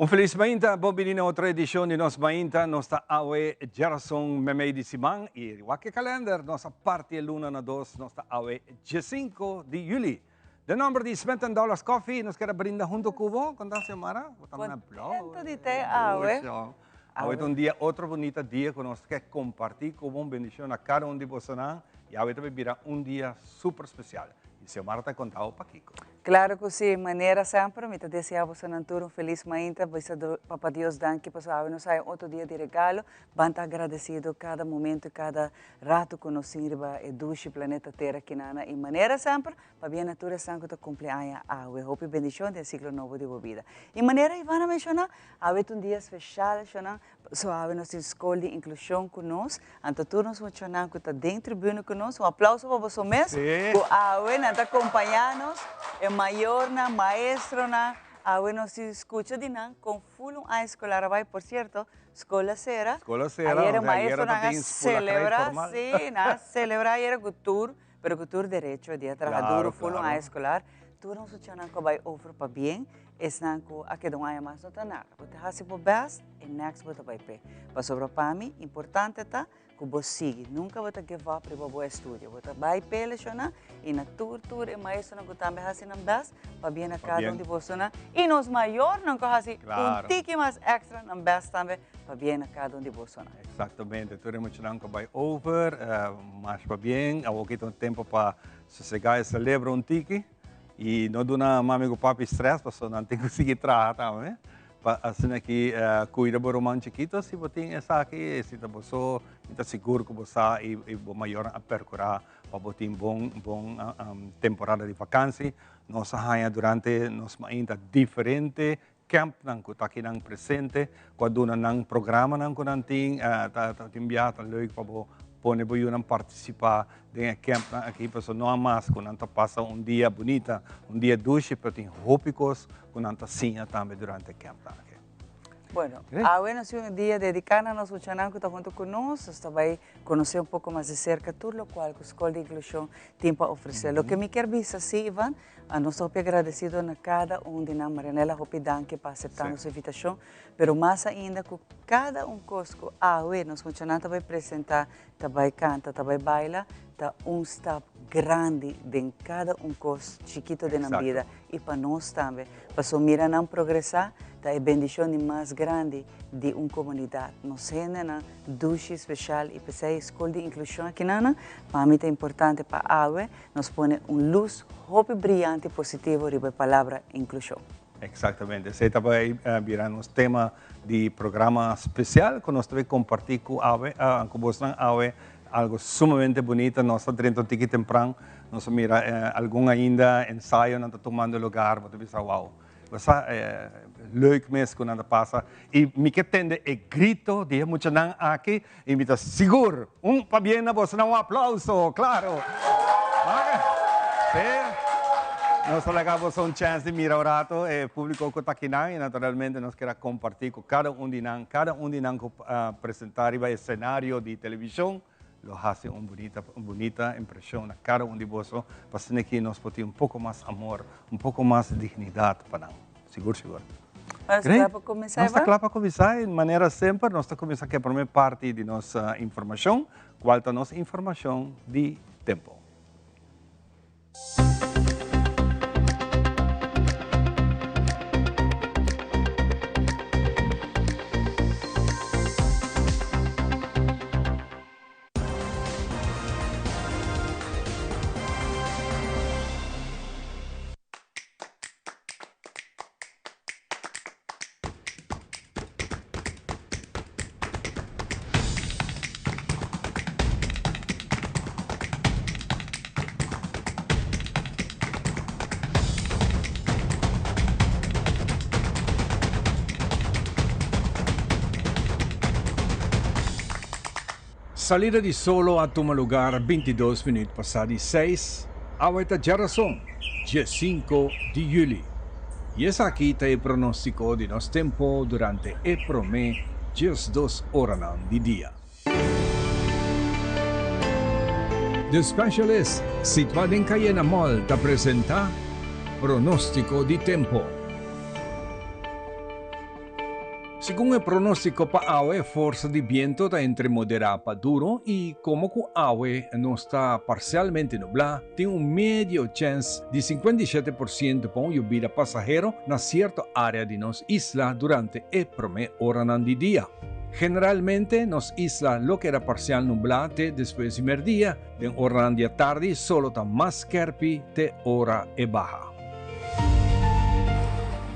Un feliz mainta, bom-vindo a outra edição de Nos Mainta, nossa awe Gerson Memei de Simang e Wake Calendar, nossa parte luna na 2, nossa awe 5 de julho. De número de $50 coffee, nos quer brindar junto com você, quando se Mara? Contento de ter awe. Awe é um dia, outro bonito dia que nós quer compartilhar com uma bendição a cada um de vocês e awe também virá um dia super especial. E se Mara está contando para Kiko. Claro que sim, maneira sempre, me desejar você um feliz mainta, você Papa Deus danke, para nos sai outro dia de regalo, banta agradecido cada momento, cada rato que nos sirva e duche planeta Terra que nana e maneira sempre, para bem natura sangue to cumpleaños a we hope bendição do ciclo novo de vida. E maneira Ivana mencionar, awe um dia especial, chana, so awe nos escola de inclusão conosco, anto tu nos mencionar que está dentro tribuna conosco, aplauso para você mesmo, que awe nos acompanha-nos. Maior na maestro na awe se escucha de nan com full a escolar vai por cierto escola cera ayer maestro na celebra sim na celebra ayer cultura pero cultura derecho dia trabajador full a escolar tu não suchana ko vai over pa bien es nan ko akedon ay mas notana bote hasi po best e next bote vai pe pa sobra pami importante ta que você siga, nunca vai ter que vá para o bom estudo, você vai pelear e na tour e mais não que também assim não best, para bem na cada de você e nos maior não que assim tique mais extra não best também para bem na cada de você. Exatamente, tudo é muito não que vai over, mas para bem, há pouquinho tempo para sossegar e celebrar tique e não dá mami com papi stress, para não ter que seguir trabalhar também. Assim aqui cuida do romance chiquito, se você tem essa aqui, se você está seguro que você e o maior a percorrer para você bom temporada de vacância, nós há durante nós ainda diferente camp nang ko taki nang presente quando nang programa nang ko nanting ta enviado leuk para pone po yun ang participar de camp aqui para não mais quando anta passa dia bonita dia dulce para tem hópicos quando anta sinha também durante o camp aqui. Bueno, hoy es un día dedicado a nuestro chanán que está junto con nosotros, va a conocer un poco más de cerca todo lo cual la Escuela de Inclusión tiene para ofrecer. Lo que me quiero decir así, Iván, a nosotros agradecido a cada uno de nosotros, Marianela, Danke para aceptar nuestra invitación, pero más ainda que cada un cosco, hoy nuestro chanán va a presentar, va a cantar, va a bailar, un step grande de cada un cos chiquito de la vida y para nosotros también, para mirar a progresar, é bendição mais grande de uma comunidade. Nós temos uma ducha especial e para a escola de inclusão aqui, para mim é importante para a AWE, nos põe luz, hope brilhante e positivo sobre a palavra inclusão. Exatamente. Esse também virá nosso tema de programa especial que nós vamos compartilhar com a AWE, com vocês AWE, algo sumamente bonito. Nós estamos dentro de temprano, nós mira algum ainda ensaio, não está tomando lugar, você pensa, uau. Leuk mesmo quando anda passa e me que tende e grito de muito não aqui e me dá seguro para bem na você um aplauso claro nós legamos chance de mirar o rato e público que está aqui e naturalmente nós queremos compartilhar com cada um de nós apresentar o cenário de televisão lo hace uma bonita impressão a cada um de vocês para que nós podemos pouco mais amor, pouco mais dignidade para nós. Seguro. Nós está para começar, nós está claro para começar, de maneira sempre, nós está começando aqui a primeira parte de nossa informação, qual é a nossa informação de tempo. Salida de solo a tomar lugar 22 minutos passados 6, ahorita Gerson, dia 5 de julho. E esse aqui está o pronóstico de nosso tempo durante o promê, dias 2 horas de dia. The Specialist, situado em Cayena Mall, te apresenta pronóstico de tempo. Según el pronóstico para agua, fuerza de viento está entre moderado para duro y como que agua no está parcialmente nublada, tiene un medio chance de 57% para lluvia pasajero en cierta área de nos isla durante el primer hora del día. Generalmente, nos isla lo que era parcial nublada después de mediodía, de hora de tarde solo está más kerpi de hora e baja.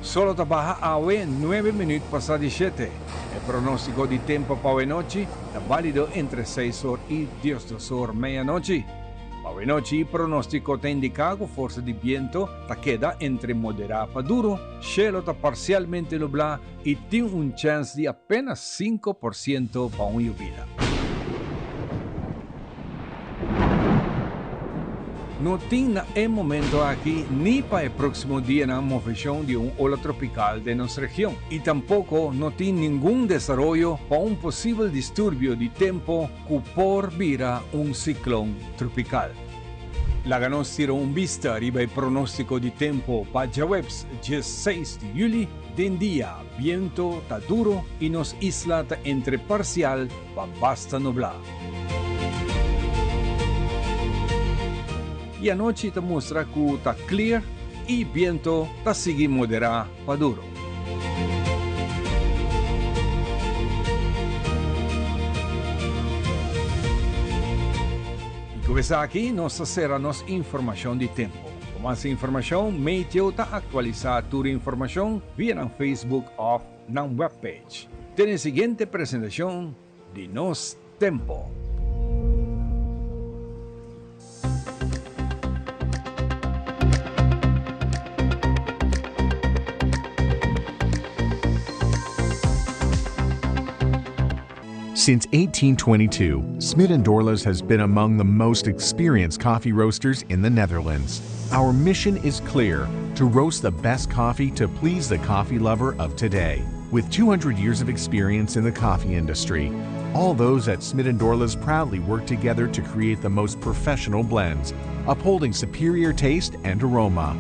Solo trabaja agua en 9 minutos pasados 7. El pronóstico de tiempo para hoy noche está válido entre 6 horas y 10 horas medianoche. Para hoy noche, el pronóstico te indica que fuerza de viento te queda entre moderado para duro, cielo está parcialmente nublado y tiene un chance de apenas 5% para una lluvia. No tiene el momento aquí ni para el próximo día la movilización de un ola tropical de nuestra región y tampoco no tiene ningún desarrollo para un posible disturbio de tiempo que por vira un ciclón tropical. La ganos tira un vista arriba el pronóstico de tiempo para jueves 16 de julio. De día, viento está duro y nos isla está entre parcial para basta nublado. Y anoche te muestra que está clear y viento está sigue moderado para duro. Y comenzar aquí nos hacernos información de tiempo. Con más información, Meteo está actualizada tu información vía en Facebook o en la webpage. Tiene la siguiente presentación de Nos Tempo. Since 1822, Smit & Dorlas has been among the most experienced coffee roasters in the Netherlands. Our mission is clear: to roast the best coffee to please the coffee lover of today. With 200 years of experience in the coffee industry, all those at Smit & Dorlas proudly work together to create the most professional blends, upholding superior taste and aroma.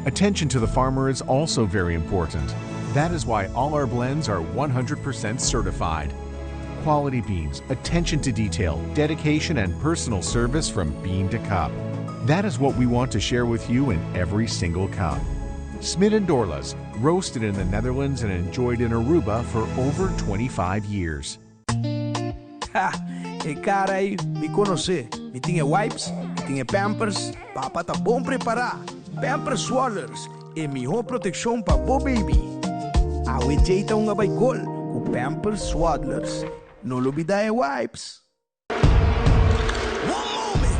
Attention to the farmer is also very important. That is why all our blends are 100% certified. Quality beans, attention to detail, dedication, and personal service from bean to cup. That is what we want to share with you in every single cup. Smit & Dorlas, roasted in the Netherlands and enjoyed in Aruba for over 25 years. Ha! E cara aí, me conhecer. Me tinha wipes, me tinha pampers, papa tá bom preparar. Pampers Swaddlers, é melhor proteção para o baby. A jeita uma baicol com Pampers Swaddlers. No lo olvides wipes. One moment.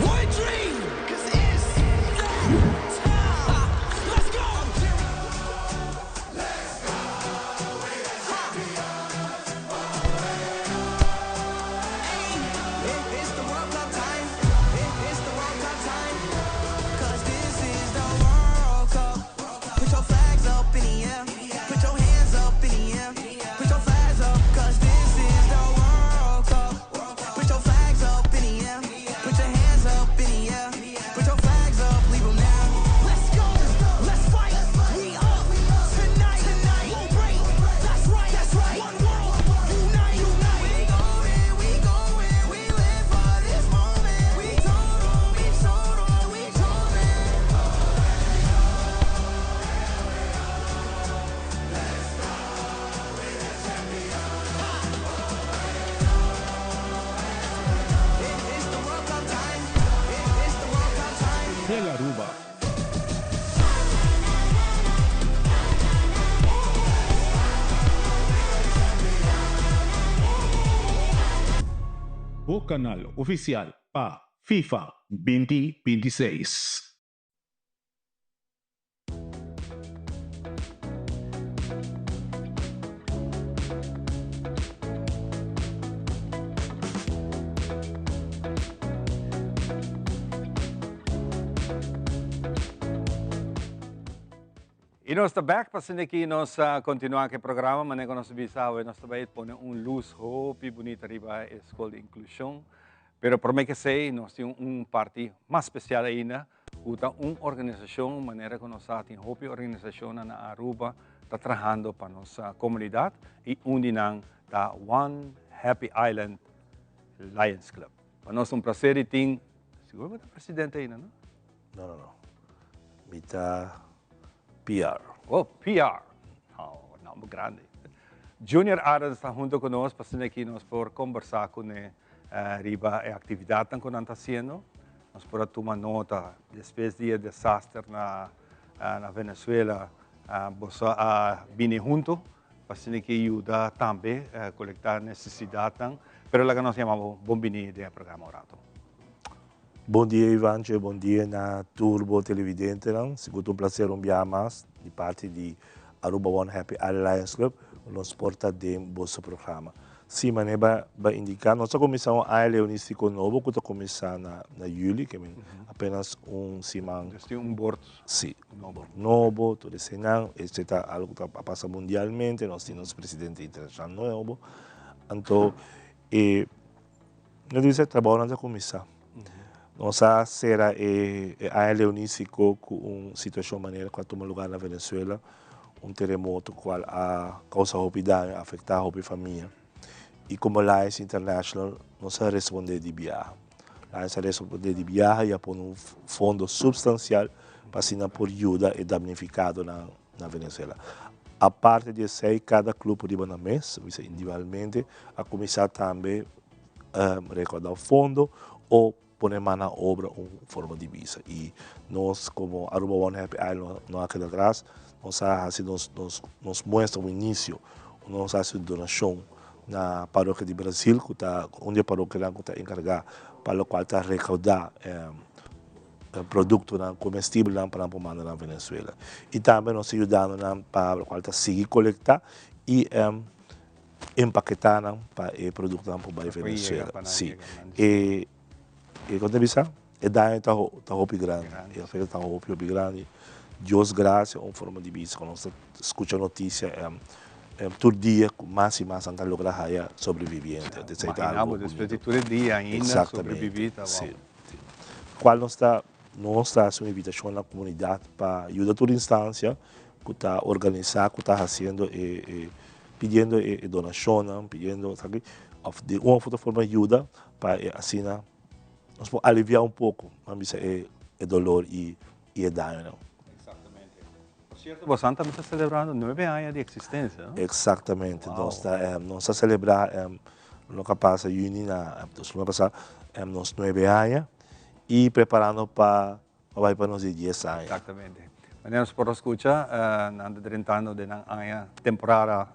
One dream. 'Cause it's time. Let's go. Let's go. It's the World Cup time. It's the World Cup time. 'Cause this is the World Cup. Put your flags up in the air. Put your hands up in the air. Put your flags up, 'cause this is the World Cup. Put your flags up in the air. Put your hands up in the air. Put your flags up, leave them there. Let's go, let's fight. We up tonight. Won't break. That's right. One world, unite. We going, we live for this moment. We told 'em. It's the World Cup time. It's the World Cup time. El Aruba. O canal oficial para FIFA 2026. Y nos está back, pasando aquí nos continúa el programa, manejo nos visaba, nos está poner luz hope bonita arriba escuela de inclusión, pero por mí que sei, nos tiene parte más especial ainda, una organización, manera que nos tiene hope organización en Aruba, está trabajando para nuestra comunidad y unirán da One Happy Island Lions Club. Para nós um prazer e tem, seguro que o presidente ainda, não? No. Mita PR. Oh, PR. Oh, nome grande. Junior Adams está junto conosco, passando aqui nós por conversar com ele riba a atividade que nós estamos fazendo. Nós podemos tomar nota, depois do desastre na Venezuela, você vir junto, passando aqui ajuda também a coletar necessidades, mas lá que nós chamamos bom vinho do programa Orato. Bom dia, Ivanche. Bom dia na Turbo Televidente. Seguro um prazer mais de parte de Aruba One Happy Alliance Club, nos porta de nosso programa. Sim, mas vai indicar, nós começamos a Leonístico novo, que está começando na julho, que é apenas semana. Tem board. Sim, novo, todo esse ano, etc. Algo que está passando mundialmente, nós temos presidente internacional novo. Então, nós dizemos trabalho antes de começar. Nós será a Leonístico com uma situação maneira que toma lugar na Venezuela, terremoto qual a causa dano, afetar a família. E como a Alliance International não se responde de viagem. A Alliance responde de viagem e põe um fundo substancial para assinar por ajuda e damnificado na Venezuela. A parte de sei cada clube de na mês, individualmente, a começar também a recordar o fundo ou pôr na obra uma forma de visa. E nós, como Aruba One Happy Island, não há que atrás, nos mostra o início, nós fazemos donação na paróquia de Brasil, onde a paróquia está encarregada, para o qual está recaudar produto comestível para mandar na Venezuela. E também nós ajudamos para o qual está seguir coletar e empaquetar para o produto para a Venezuela. Sim. E quando você é daí está roupa grande, é feita está roupa grande. Deus graças, uma forma de vida. Quando você escuta a notícia, todo dia, mais e mais, anda lograr a sobrevivente. Imaginamos, depois de todo dia ainda, sobreviver. Sim. Qual nós está uma invitação na comunidade para ajudar toda instância, que está organizando, que está fazendo, pedindo donação, pedindo, sabe, de uma forma de ajuda, para assim, nós podemos aliviar um pouco, o dolor e o dano. Cierto, você também está celebrando 9 anos de existência, não? Exatamente. Wow. Nós estamos celebrando no que passa em junho, nos 9 anos, e preparando para nos 10 anos. Exatamente. Mas nós podemos escutar, nós estamos de uma temporada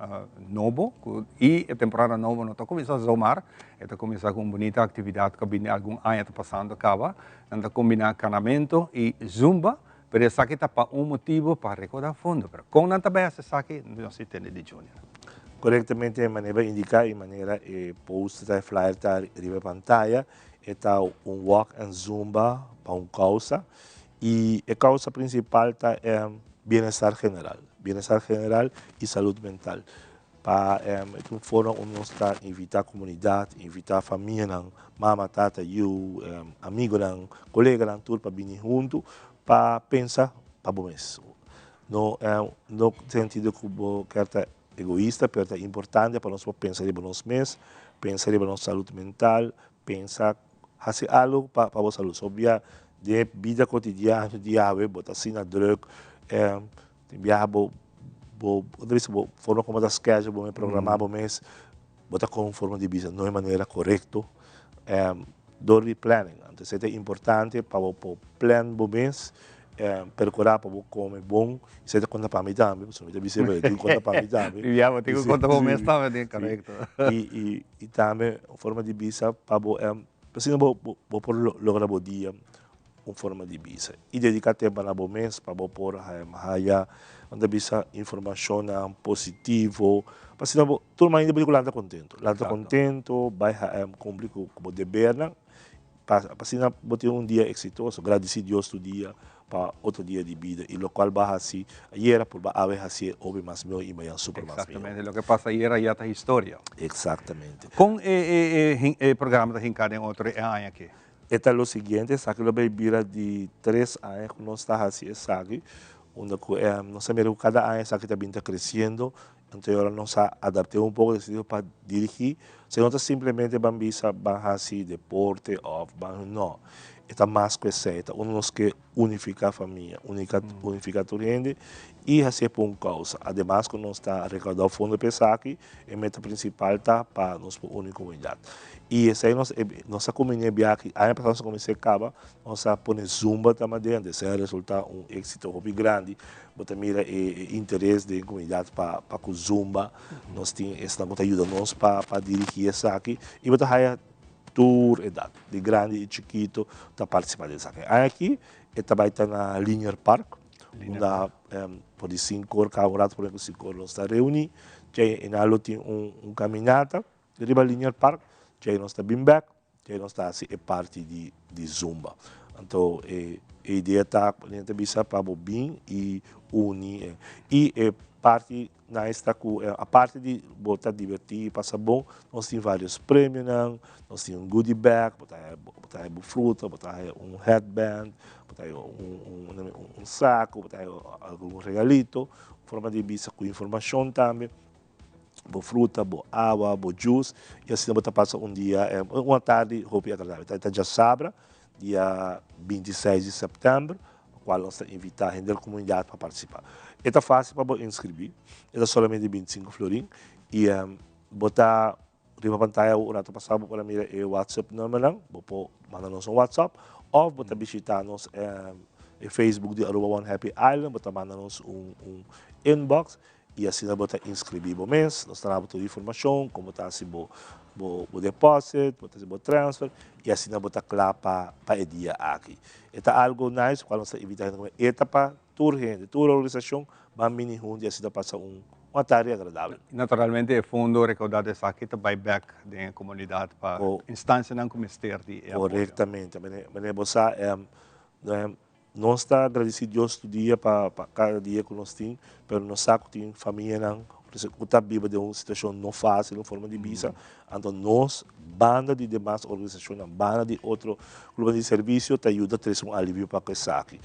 nova, e a temporada nova não está começando a somar, está começando com uma bonita atividade que algum ano está passando a cabo, nós combinar canamento e zumba. Pero essa aqui está para motivo para recordar fundo. Pero com nanta bem essa aqui, não se tem de junior. Corretamente, de maneira indicar, de maneira post da flyer está riba pantalla, está walk and zumba para causa e a causa principal está bem-estar general e saúde mental. Para um fórum onde nós está invitar a comunidade, invitar a família, mama, tata, amigo, colega, tudo para vir junto. Para pensar para o mês. No sentido que é egoísta, mas é importante para nós pensar em nosso mês, pensar em nossa saúde mental, pensar fazer algo para a saúde. Sobre de vida cotidiana, diária, botar assim na droga, viajar, forma como das quejas, vou me programar o mês, botar com forma de vida, não é maneira correta. Dormir planning. Então, é importante para o plano do mês, percorrer para comer bom, e conta para mim também, você não tem que conta para mim também. Eu tenho que contar para o mês também, correto. E também, uma forma de vida, para por lograr o dia, uma forma de vida. E dedicar tempo para o mês, para pôr onde bisa informação positiva, para todo mundo ainda está contento. Lá está contento, vai cumprir com o dever, para ter um dia exitoso, agradecer a Deus todo dia para outro dia de vida, e o qual vai assim, ayer por haver assim, houve mais meu e mais super mais meu. Exatamente, o que passa ayer já está história. Exatamente. Com o programa da Rincada em outro ano aqui? É o seguinte, sabe que vai vir de 3 anos que nós estamos assim, sabe, onde nós sabemos que cada ano essa que também está crescendo, então agora nós adaptamos um pouco de estilo para dirigir, se não está simplesmente bambisa, assim, deporte, ou não. Está mais que certa, nós que unificar a família, unificar a gente e assim por causa. Ademais, que nós está arrecadando fundo para aqui, a meta principal está para nossa única comunidade. E essa aí nossa comunidade aqui, a pessoa comecei a acabar, nós põe zumba também dentro, esse resulta êxito muito grande, mas mira interesse da comunidade para com zumba, nós temos essa ajuda nós para dirigir essa aqui e mas tour edad, de grande e chiquito, está participando dessa aqui. E também está na Linear Park, onde por 5 horas, cada hora, por 5 horas, nós está reunidos. E nós temos caminhada, de riba Linear Park, e nós está bem back, e nós está assim, parte de Zumba. Então, a ideia está para bem e unir. E parte esta a parte de botar divertir, passar bom, nós temos vários prêmios, nós temos um goodie bag, botar fruta, botar headband, botar saco, botar algum regalito, forma de visa com informação também, boa fruta, boa água, boa juice, e assim nós passa dia, uma tarde, roupa agradável. Então, já sabe, dia 26 de setembro, qual nós invitamos a gente da comunidade para participar. É fácil para inscrever, é somente 25 florim e botar na pantalla o rato passado para mirar o WhatsApp normal, vou mandar-nos um WhatsApp, ou botar visitar-nos o Facebook de Aruba One Happy Island, botar mandar-nos inbox e assim botar inscrever o mês, nós temos toda a informação, como está assim o depósito, botar o transfer e assim botar claro para o dia aqui. É algo nice, quando nós evitamos para toda gente, toda organização, vai mini junto e assim passa uma tarde agradável. Naturalmente, o fundo recaudado essa aqui vai back da comunidade para instância não cometer de corretamente, não está agradecido Deus todo dia para cada dia que nós temos, mas nós sabemos que tem família não, que está viva de uma situação não fácil, em forma de visa, então nós, banda de demais organizações, banda de outro grupo de serviço, te ajuda a trazer um alívio para esse aqui.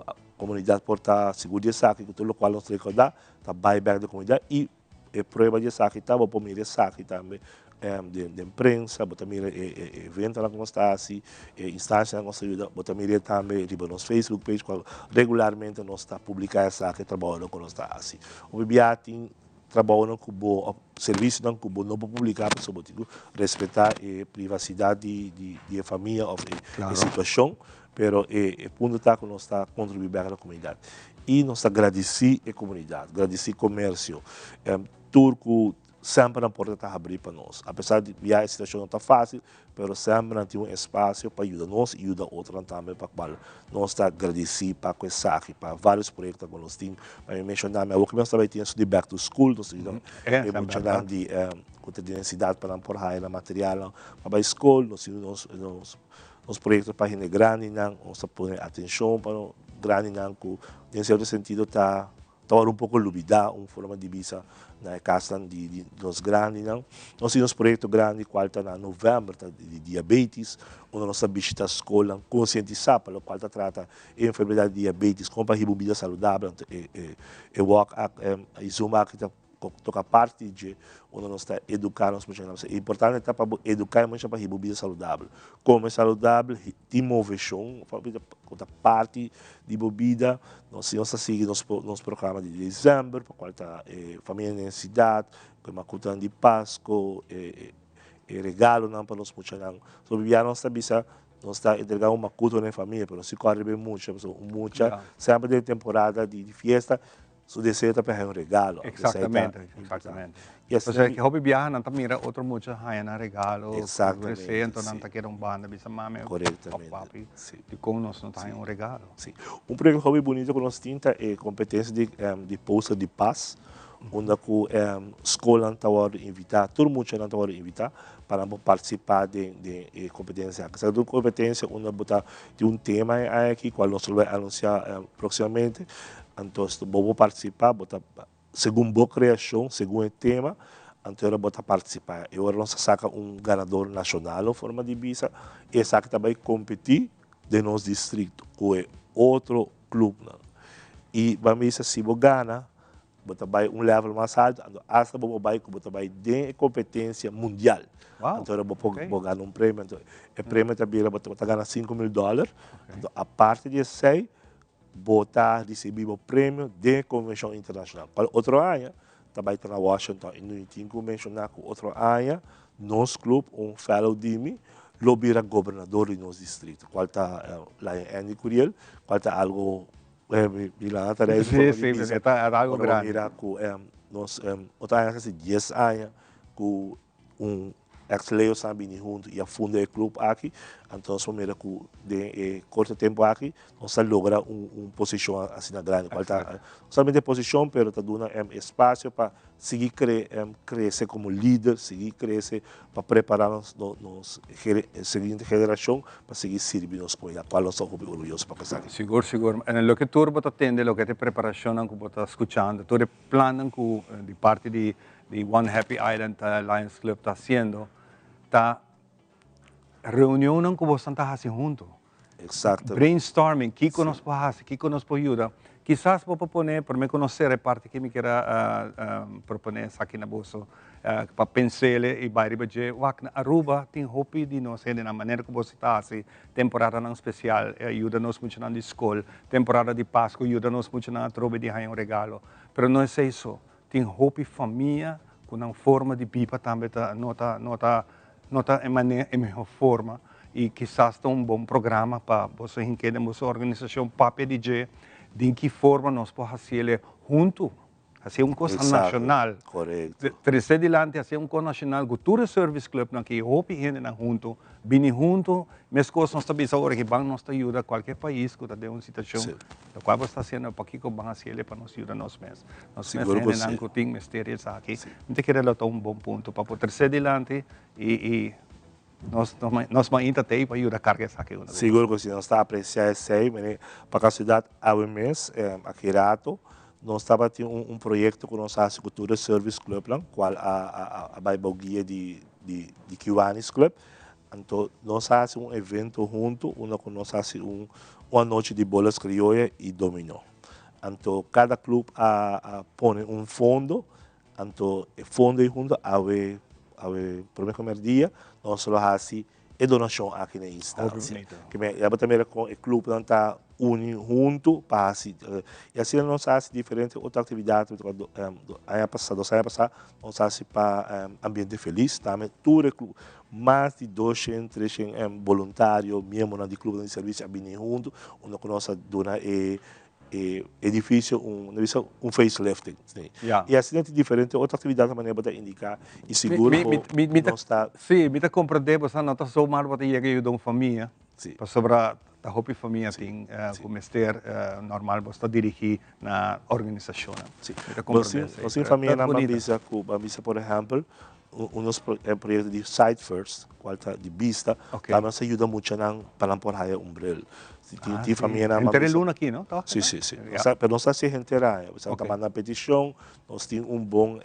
A comunidade pode estar segura de aqui, com tudo o qual nós recordar, está buyback da comunidade e prova de aqui, está para mirar aqui também. De imprensa, botar mira evento na como está assim, instância na nossa ajuda, botar mira também riba nos Facebook page, qual regularmente nós está publicando essa que trabalha com nós está assim. O bibiati trabalho com o serviço não com não publicar para sobre respeitar a privacidade de família ou a situação, pero o ponto está que nós está contribuindo para a comunidade e nós agradecer a comunidade, agradecer o comércio, turco sempre a porta está abrir para nós. Apesar de que a situação não está fácil, mas sempre tem um espaço para ajudar nós e ajudar outros também, para qual nós está agradecidos para essa aqui, para vários projetos que nós temos. Para mencionar, o que nós também temos de back to school, nós temos mencionar de necessidade para empurrar na material para a escola, nós temos os projetos para gente grande, nós põe atenção para grande, que em certo sentido está um pouco olvidado, uma forma de visa na casa de nós grandes, não? Nós temos um projeto grande, qual está em novembro, de diabetes, onde nós visitamos a escola, conscientizar, para o qual trata a enfermidade de diabetes, como a bebida saudável, e walk, e zumba que toca parte de onde nós está educando os funcionários. É importante para educar muito para a bebida saudável. Como é saudável, tem moveção, parte de bebida, nós seguimos nos programas de dezembro, para qual está família na cidade, com uma cultura de Páscoa, regalo para os funcionários. Sobre a nossa bisa, nós está entregando uma cultura na família, mas se corre bem muito, sempre de temporada de festa, su desejo para um regalo. Exatamente. Yes, o sea, que hobby viaja, não mira outro muito haya na regalo, presente, não está querendo banda, bisa mami, corretamente, de como nós não tem um regalo. Sim. Um projeto hobby bonito que nós temos é competência de posta de paz, onde a escola está invitar, todo mundo está invitar para participar de competência. Essa competência, onde botar de um tema aqui, qual nós vamos anunciar proximamente. Então, vou participar, segundo boa criação, segundo o tema, então eu vou participar. E agora nós saca ganador nacional em forma de visa, e saca também competir de nosso distrito, com outro clube. E vamos se você gana, você vai level mais alto, então hasta você vai ter competência mundial. Wow. Então você Okay. pode ganhar um prêmio. Então, o prêmio também você ganha $5,000. Então, a parte de sei, você recebe o prêmio de convenção internacional. Qual outro ano, também está na Washington, e não tem que mencionar que outro ano, nosso clube, fellow de mim, lobira governador do nosso distrito. Qual está lá em Andy Curiel, qual está algo bilang tayo Sí, sí, está algo grande. Mira que nós outra há 10 anos que ex-leo sabe junto e a fundo do clube aqui, então mira que de curto tempo aqui nós logra posição assim na grande, qual tá somente posição, pero tá dando espaço para seguir crescer como líder, seguir crescer para preparar nos seguinte geração para seguir servindo nos comunidades, qual nós somos orgulhosos para passar. Seguro, seguro. En lo que tú atende, lo que te preparación que estás escuchando, tú planes que de parte de One Happy Island Lions Club está haciendo, está reunión que vos estás haciendo juntos. Exacto. Brainstorming, ¿qué nos puede hacer? ¿Qué nos puede ayudar? Quizás vos proponer, por me conocer, parte que me quiera proponer aquí en la bolsa, para pensar y para ir a Aruba, tem hopi de nós, de na maneira que você está, assim, temporada não especial, ajuda-nos muito na escola, temporada de Páscoa, ajuda-nos muito na troca de ganhar regalo. Pero não é isso, tem hopi família, com uma forma de pipa também, nota em melhor forma, e quizás tem bom programa para você entender, a organização Papi DJ, de que forma nós podemos fazer junto, fazer uma coisa nacional. Correto. Trazer adiante, fazer uma coisa nacional, Cultura Service Club, que hope gente junto, vem junto, mas coisas nós também agora que vão nos ajudar qualquer país que está em uma situação, da qual está sendo para que vão fazer para nos ajudar nós mesmos. Nós mesmos não tem mistérios aqui. Não quero dar bom ponto para poder trazer adiante e nós ainda tem para ajudar a carga aqui. Seguro que se nós está apreciando isso aí, para a cidade AWMS, aqui rato, nós estava tendo projeto com nossa Cultura Service Club, qual a Bible Guia de Kiwanis Club. Então, nós fazemos evento junto, nós fazemos uma noite de bolas crioulas e dominó. Então, cada clube põe fundo, então, o fundo junto, primeiro dia, nós fazemos a donação aqui na instância. Eu também com o clube está unido junto para assim. E assim nós fazemos diferentes outras atividades. Ano passado, nós fazemos para ambiente feliz, também todo o clube. Mais de 200, 300 voluntários, membros do clube de serviço, vêm junto, onde nós dona edifício, facelifting. Yeah. E assim tem diferentes outras atividades também para indicar e seguro não está. Sim, me compreender, você não está só mal para ir ajudar uma família, para sobre a hopi família tem como ester normal, você dirigir na organização. Sim. Assim família na Bambisa, por exemplo, projeto de Site First, qual está de vista, também nos ajuda muito para empurrar umbrella. Tem família na Bambisa. Tem luna aqui, não? Sim. Pero nós estamos inteira, nós estamos mandando petição, nós temos bom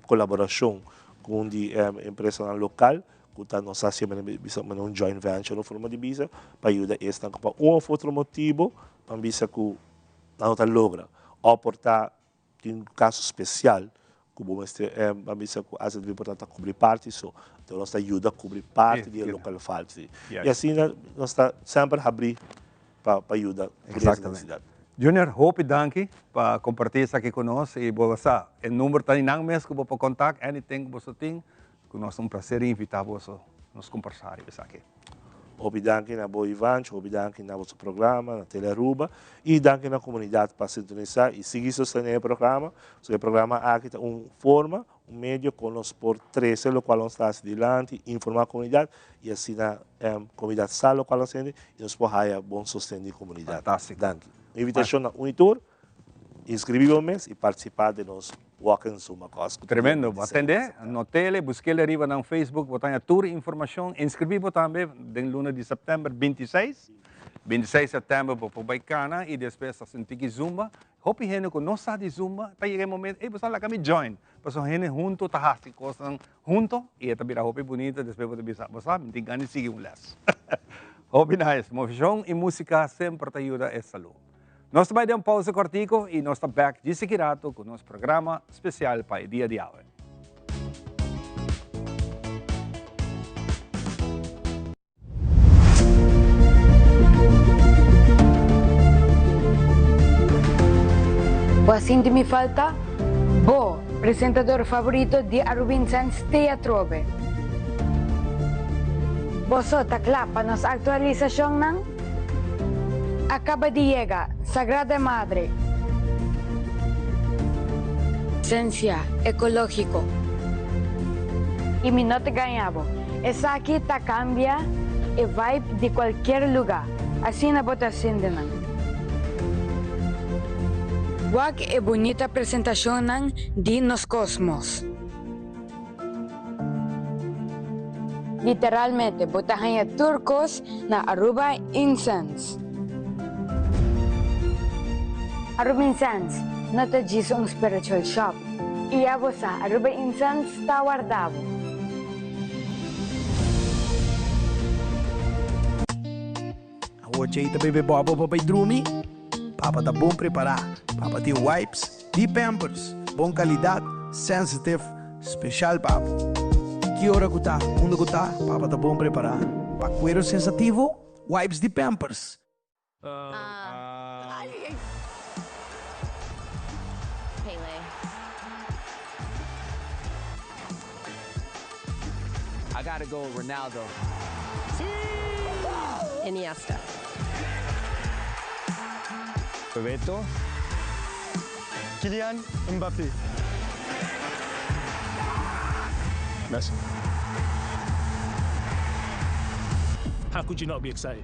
colaboração com a empresa local, que nós fazemos um joint venture no forma de visa, para ajudar esta, para outro motivo, para visa que não está logra, ou por tem um caso especial, que vamos ter, para visa que é importante cobrir parte, então nós ajuda a cobrir parte do local falso. E assim nós está sempre abrir para ajudar a cidade. Junior, hope danke para compartilhar isso aqui conosco e você, o número está em não mesmo que você contato, anything que você tem, que nós é prazer invitar você nos conversar isso aqui. Hope danke na Boa Ivan, hope danke na vosso programa, na Teleruba, e danke na comunidade para sintonizar e seguir sostener o programa. O programa aqui tem uma forma, meio que nós por 13, o qual nós estamos adiante, informar a comunidade, e assim a comunidade sabe o qual nós temos, e nós podemos bom sustentar a comunidade. Fantástico. Danke. Invitação na Unitur, inscrever-me e participar de nos Walk in Suma. Tremendo, atender, no tele, busque arriba no Facebook, botar toda a informação, inscrever também, no luna de setembro 26 de setembro, para Baicana, e depois a sentir que Zumba, hope gente que não sabe de Zumba, para chegar o momento, você lá kami join, para a gente junto, tá assim, coisas junto, e esta vira hope bonita, depois você sabe, tem que seguir les. Hope nice, moção e música sempre te ajuda a saúde. Nós vai dar uma pausa cortico e nós estamos back de seguidato com o nosso programa especial para o dia de hoje. O assim me falta, Bo, presentador favorito de Arubin Sanz Teatrobe. Boso takla pa nos aktualisasyon ng acaba de llegar Sagrada Madre. Esencia ecológico. Y mi no te ganhabo. Esa aquí ta cambia el vibe de cualquier lugar. Así na votación de nang. Wag e bonita presentación ng di nos cosmos. Literalmente, botahan turcos na Aruba Incense. Aruba Incense, no te diz un spiritual shop. E a você, Aruba Incense está guardado. Você também bebe boba para drumi? Papa tá bom preparar. Papa tem wipes, de Pampers, bom qualidade, sensitive, especial papa. Que hora que tá? Onde que tá? Papa tá bom preparar. Para cuero sensativo, wipes de Pampers. Pele. I gotta go Ronaldo. Iniesta. Bebeto. Kylian Mbappé. Messi. How could you not be excited?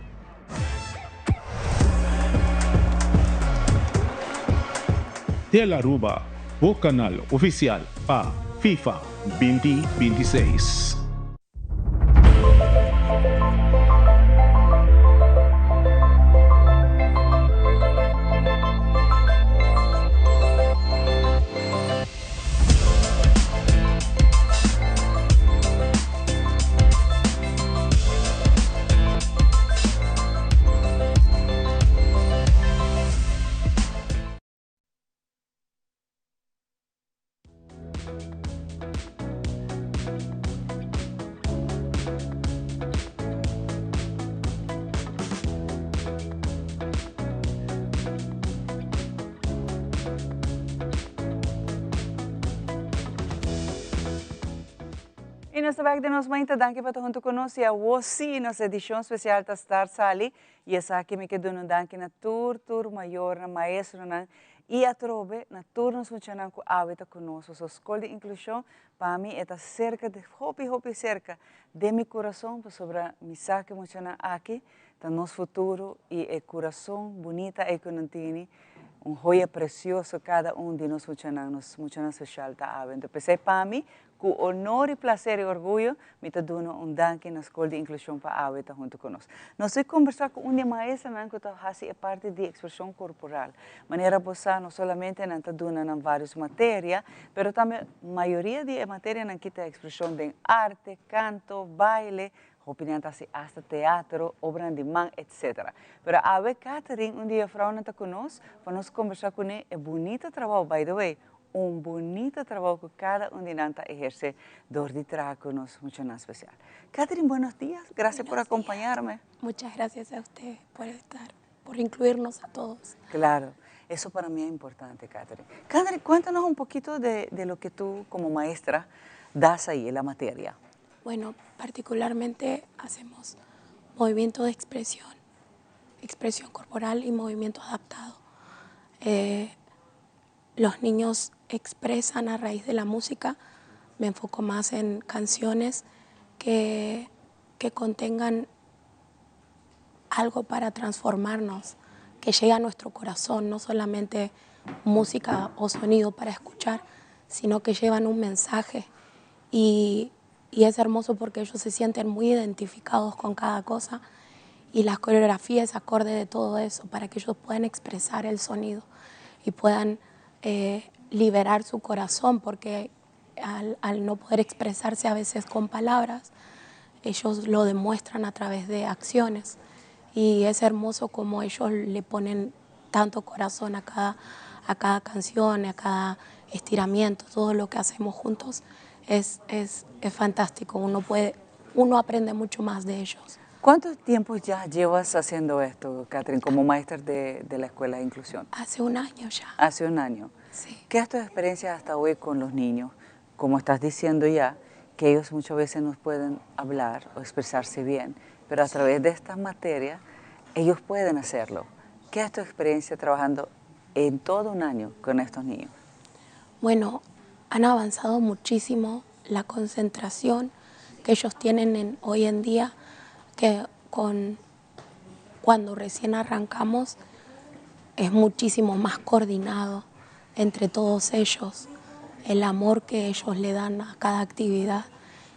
Telaruba, o canal oficial para FIFA 2026. E nós também temos muita danke para junto conosco a você nossa edição especial da Star Sali e essa aqui me quedo no danke na tour maior na maestro na e a trobe na tour nos funcionando com a vida conosco so escola de inclusão para mim é cerca de hopi cerca de meu coração para sobre me saque funciona aqui tá nosso futuro e é coração bonita é que não tem joia precioso cada de nós funcionando especial da ave então pensei para mim com honor e prazer e orgulho, me está dando danke na Escola de Inclusão para a AWETA junto conosco. Nós vamos conversar com uma maestra que está fazendo parte de expressão corporal. Maneira bossa não somente não está dando várias matérias, mas também a maioria de matérias não está expressão de arte, canto, baile, opinião hasta teatro, obra de mão, etc. Pero a Catherine, dia frau não está conosco, vamos conversar com ela, é bonito trabalho, by the way. Bonito trabajo que cada dinanta ejerce door die traconos mucho más especial. Catherine, buenos días. Gracias por acompañarme. Muchas gracias a usted por estar, por incluirnos a todos. Claro, eso para mí es importante, Catherine. Catherine, cuéntanos un poquito de lo que tú como maestra das ahí en la materia. Bueno, particularmente hacemos movimiento de expresión corporal y movimiento adaptado. Los niños expresan a raíz de la música, me enfoco más en canciones que contengan algo para transformarnos, que llegue a nuestro corazón, no solamente música o sonido para escuchar, sino que llevan un mensaje y es hermoso porque ellos se sienten muy identificados con cada cosa y la coreografía es acorde de todo eso para que ellos puedan expresar el sonido y puedan liberar su corazón porque al no poder expresarse a veces con palabras, ellos lo demuestran a través de acciones y es hermoso como ellos le ponen tanto corazón a cada canción, a cada estiramiento, todo lo que hacemos juntos es fantástico. Uno aprende mucho más de ellos. ¿Cuánto tiempo ya llevas haciendo esto, Catherine, como maestra de la Escuela de Inclusión? Hace un año ya. Hace un año. Sí. ¿Qué es tu experiencia hasta hoy con los niños? Como estás diciendo ya, que ellos muchas veces no pueden hablar o expresarse bien, pero a través de estas materias ellos pueden hacerlo. ¿Qué es tu experiencia trabajando en todo un año con estos niños? Bueno, han avanzado muchísimo la concentración que ellos tienen hoy en día, que cuando recién arrancamos es muchísimo más coordinado entre todos ellos, el amor que ellos le dan a cada actividad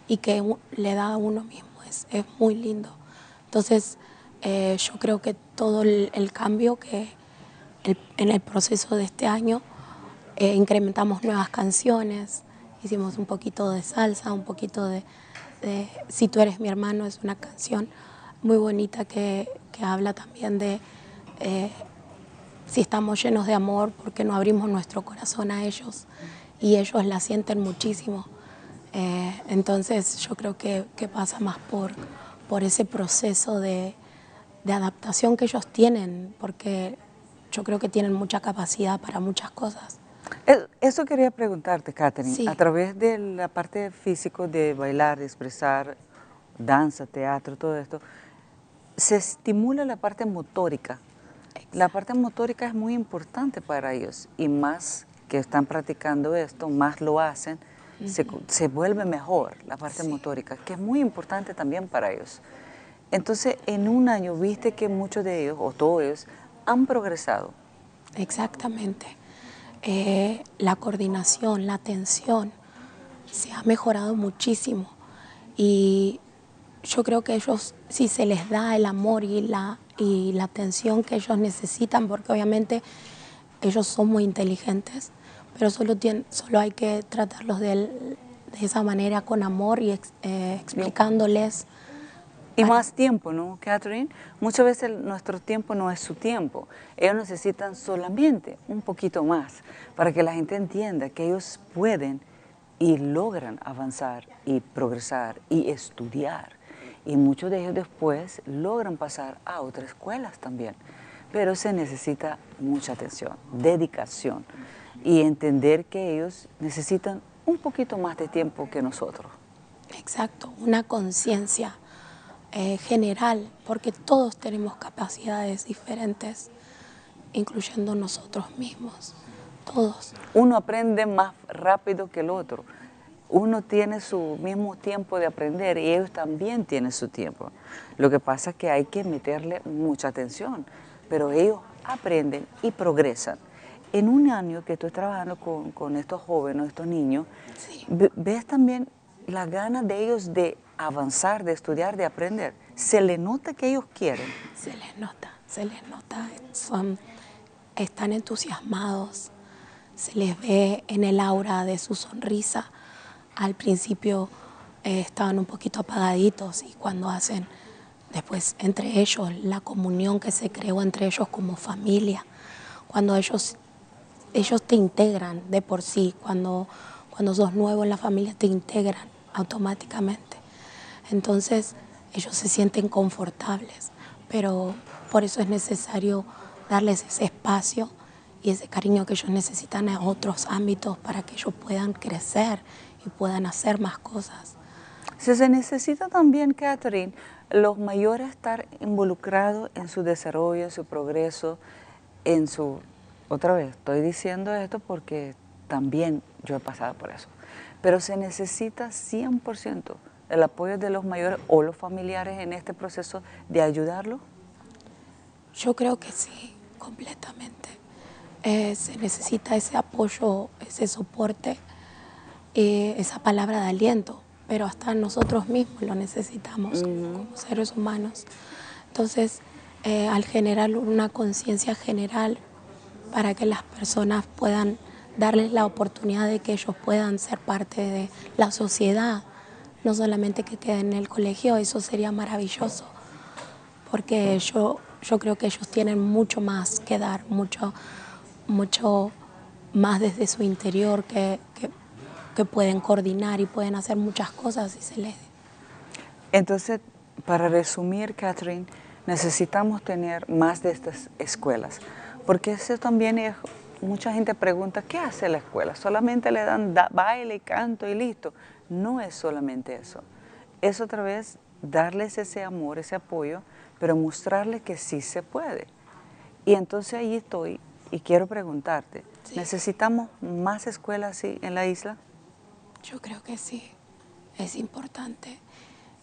y que le da a uno mismo, es muy lindo. Entonces, yo creo que todo el cambio que en el proceso de este año, incrementamos nuevas canciones, hicimos un poquito de salsa, un poquito de Si tú eres mi hermano, es una canción muy bonita que habla también de si estamos llenos de amor, ¿por qué no abrimos nuestro corazón a ellos? Y ellos la sienten muchísimo. Entonces yo creo que pasa más por ese proceso de adaptación que ellos tienen, porque yo creo que tienen mucha capacidad para muchas cosas. Eso quería preguntarte, Catherine. Sí. A través de la parte física de bailar, de expresar, danza, teatro, todo esto, se estimula la parte motórica. Exacto. La parte motórica es muy importante para ellos y más que están practicando esto, más lo hacen, se vuelve mejor la parte motórica, que es muy importante también para ellos. Entonces, en un año viste que muchos de ellos, o todos ellos, han progresado. Exactamente. La coordinación, la atención, se ha mejorado muchísimo. Y yo creo que ellos, si se les da el amor y la atención que ellos necesitan, porque obviamente ellos son muy inteligentes, pero solo hay que tratarlos de esa manera, con amor y explicándoles. Y más tiempo, ¿no, Catherine? Muchas veces nuestro tiempo no es su tiempo. Ellos necesitan solamente un poquito más para que la gente entienda que ellos pueden y logran avanzar y progresar y estudiar. Y muchos de ellos después logran pasar a otras escuelas también. Pero se necesita mucha atención, dedicación y entender que ellos necesitan un poquito más de tiempo que nosotros. Exacto, una conciencia general, porque todos tenemos capacidades diferentes, incluyendo nosotros mismos, todos. Uno aprende más rápido que el otro. Uno tiene su mismo tiempo de aprender y ellos también tienen su tiempo. Lo que pasa es que hay que meterle mucha atención, pero ellos aprenden y progresan. En un año que estoy trabajando con estos jóvenes, estos niños, sí, ves también la gana de ellos de avanzar, de estudiar, de aprender. ¿Se les nota que ellos quieren? Se les nota. Están entusiasmados, se les ve en el aura de su sonrisa. Al principio estaban un poquito apagaditos y cuando hacen después entre ellos la comunión que se creó entre ellos como familia, cuando ellos te integran de por sí, cuando sos nuevo en la familia te integran automáticamente. Entonces ellos se sienten confortables, pero por eso es necesario darles ese espacio y ese cariño que ellos necesitan en otros ámbitos para que ellos puedan crecer y puedan hacer más cosas. Se necesita también, Catherine, los mayores estar involucrados en su desarrollo, en su progreso, en su... Otra vez, estoy diciendo esto porque también yo he pasado por eso. Pero se necesita 100% el apoyo de los mayores o los familiares en este proceso de ayudarlos. Yo creo que sí, completamente. Se necesita ese apoyo, ese soporte, esa palabra de aliento, pero hasta nosotros mismos lo necesitamos como seres humanos. Entonces, al generar una conciencia general para que las personas puedan darles la oportunidad de que ellos puedan ser parte de la sociedad, no solamente que queden en el colegio, eso sería maravilloso, porque yo yo creo que ellos tienen mucho más que dar, mucho más desde su interior que pueden coordinar y pueden hacer muchas cosas si se les... Entonces, para resumir, Catherine, necesitamos tener más de estas escuelas, porque eso también es, mucha gente pregunta, ¿qué hace la escuela? ¿Solamente le dan baile, canto y listo? No es solamente eso. Es otra vez darles ese amor, ese apoyo, pero mostrarles que sí se puede. Y entonces ahí estoy y quiero preguntarte, Sí. ¿necesitamos más escuelas así en la isla? Yo creo que sí, es importante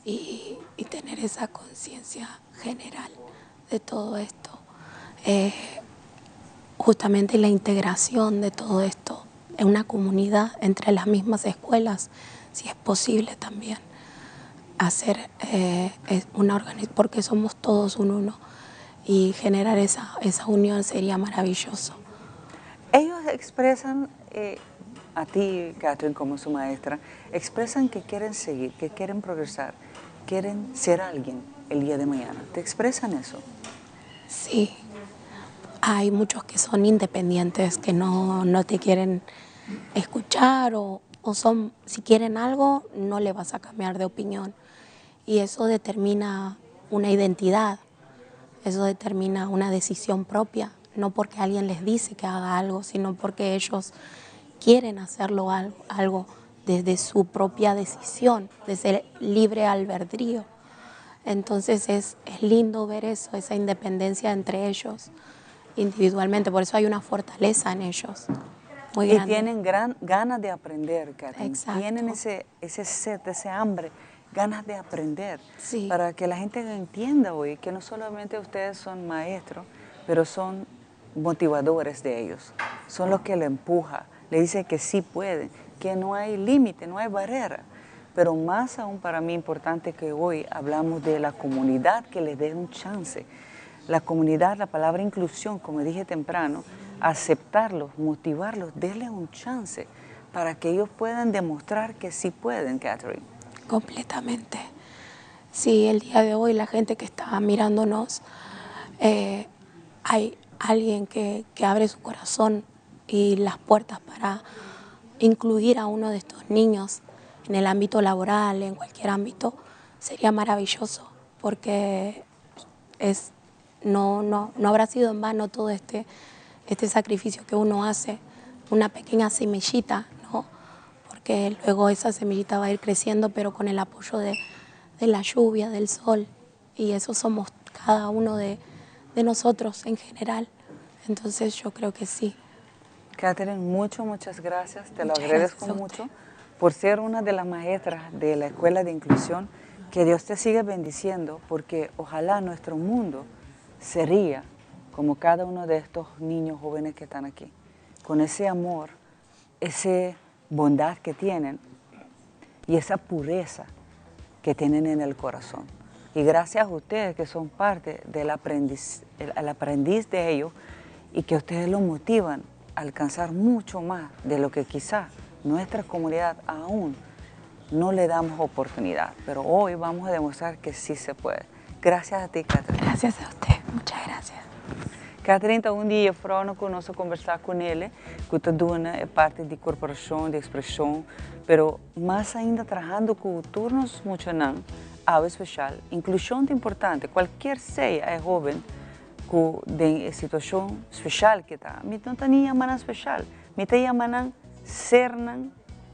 y tener esa conciencia general de todo esto. Justamente la integración de todo esto en una comunidad entre las mismas escuelas, si es posible también hacer una organización, porque somos todos un uno y generar esa unión sería maravilloso. Ellos expresan, a ti, Catherine, como su maestra, expresan que quieren seguir, que quieren progresar, quieren ser alguien el día de mañana. ¿Te expresan eso? Sí, hay muchos que son independientes, que no te quieren escuchar o son, si quieren algo, no le vas a cambiar de opinión. Y eso determina una identidad, eso determina una decisión propia, no porque alguien les dice que haga algo, sino porque ellos quieren hacerlo algo desde su propia decisión, desde el libre albedrío. Entonces es lindo ver eso, esa independencia entre ellos individualmente, por eso hay una fortaleza en ellos muy grande. Y tienen ganas de aprender, Catherine. Exacto. Tienen ese sed, ese hambre, ganas de aprender. Sí. Para que la gente entienda hoy que no solamente ustedes son maestros, pero son motivadores de ellos. Son los que le empujan, le dicen que sí pueden, que no hay límite, no hay barrera. Pero más aún para mí importante que hoy hablamos de la comunidad que les dé un chance. La comunidad, la palabra inclusión, como dije temprano, aceptarlos, motivarlos, darles un chance para que ellos puedan demostrar que sí pueden, Catherine. Completamente. Sí, el día de hoy la gente que está mirándonos, hay alguien que abre su corazón y las puertas para incluir a uno de estos niños en el ámbito laboral, en cualquier ámbito, sería maravilloso, porque no habrá sido en vano todo este sacrificio que uno hace, una pequeña semillita, ¿no? Porque luego esa semillita va a ir creciendo, pero con el apoyo de la lluvia, del sol, y eso somos cada uno de nosotros en general. Entonces yo creo que sí. Catherine, muchas gracias, te lo Muchas agradezco gracias a mucho por ser una de las maestras de la Escuela de Inclusión. Que Dios te siga bendiciendo, porque ojalá nuestro mundo sería como cada uno de estos niños jóvenes que están aquí, con ese amor, esa bondad que tienen y esa pureza que tienen en el corazón. Y gracias a ustedes que son parte del aprendiz de ellos y que ustedes los motivan a alcanzar mucho más de lo que quizá nuestra comunidad aún no le damos oportunidad. Pero hoy vamos a demostrar que sí se puede. Gracias a ti, Catherine. Gracias a usted, muchas gracias. Catherine está dia fora conosco conversar com ele, que está dona é parte de corporação, de expressão, pero mais ainda trabalhando com turnos muito não, algo especial, inclusão é importante, qualquer seja é jovem com de situação especial que está, me não tem nenhuma especial, me tem nenhuma ser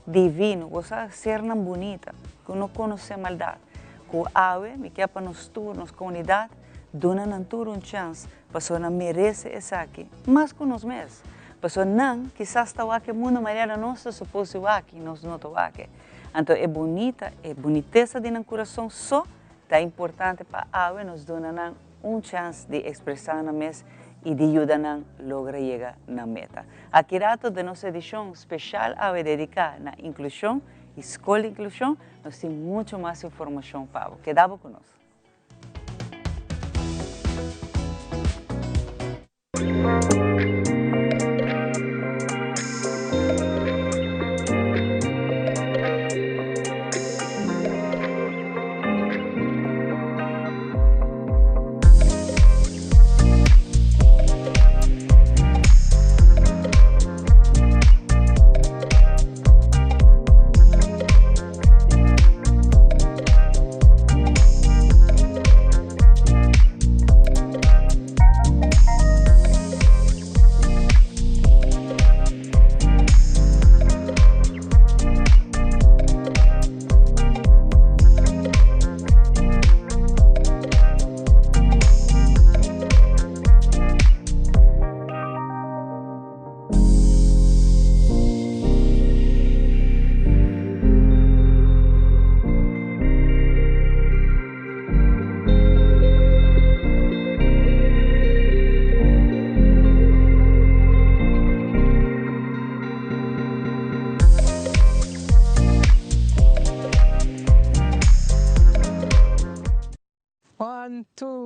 divino, gosta ser bonita, que não conhece maldade, com ave, me quer para nos turnos, comunidade, dona nantur um chance, pessoa não merece essa aqui, mas com nós mesmos. Pessoa não, quizás está aqui, mundo maneira não se supôs aqui, nós não estamos aqui. Então é bonita, é boniteza de no coração só, é importante para a nos dona um chance de expressar na mesa e de ajudar a lograr chegar na meta. Aqui rato de nossa edição especial a dedicar na inclusão, escola de inclusão, nós temos muito mais informação para você. Quedava conosco.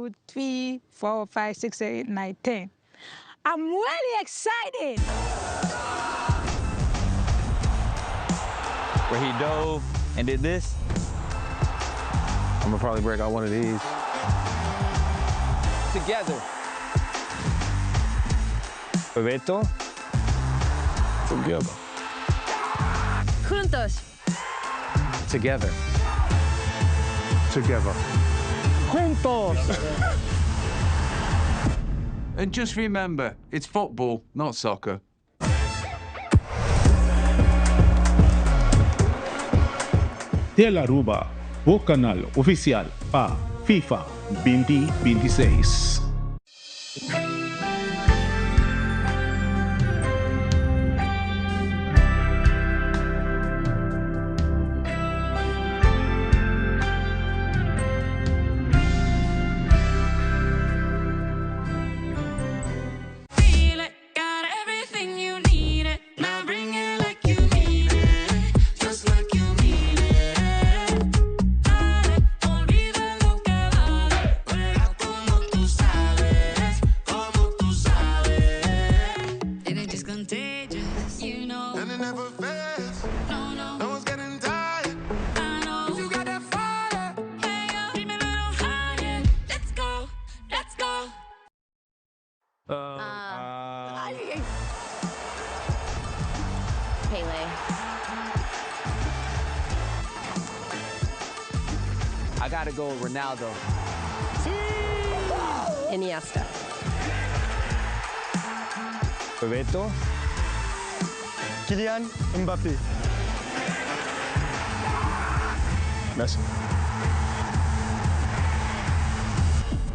2, 3, 4, 5, 6, 7, 8, 9, 10. I'm really excited. Where he dove and did this. I'm gonna probably break out one of these. Together. Bebeto. Together. Juntos. Together. Together. Juntos. And just remember, it's football, not soccer. Tele Aruba, o canal oficial pa FIFA 2026. Feel it, got everything you need it. Now bring it like you mean it, just like you mean it. Dale, olvida lo que vale, juega como tú sabes, como tú sabes. And it's just contagious, you know. And it never fails. No, no, no one's getting tired. I know you got that fire. Hey, yo, keep me a little higher. Let's go, let's go. Pele. I gotta go Ronaldo. Iniesta. Bebeto. Kylian Mbappé. Messi.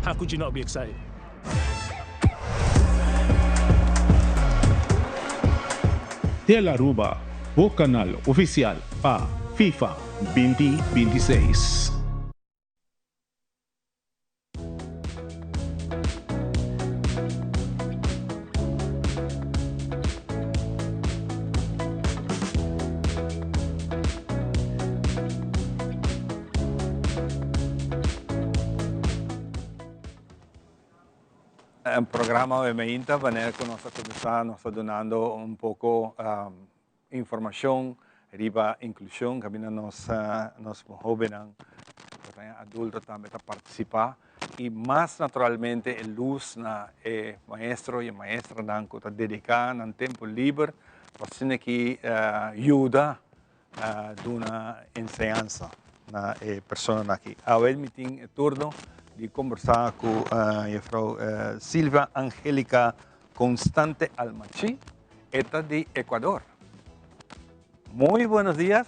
How could you not be excited? Tele Aruba, o canal oficial pa FIFA 2026. Un programa obviamente wanneer que nós começar nós donando um pouco informação riba inclusão que nós jovens adultos também a participar e mais naturalmente a luz na maestro e maestra dan que dedicar no tempo livre para que ajuda na enseñança na pessoa aqui. Agora me tem turno de conversar com a Frau Silvia Angélica Constante Almachi, esta de Ecuador. Muy buenos días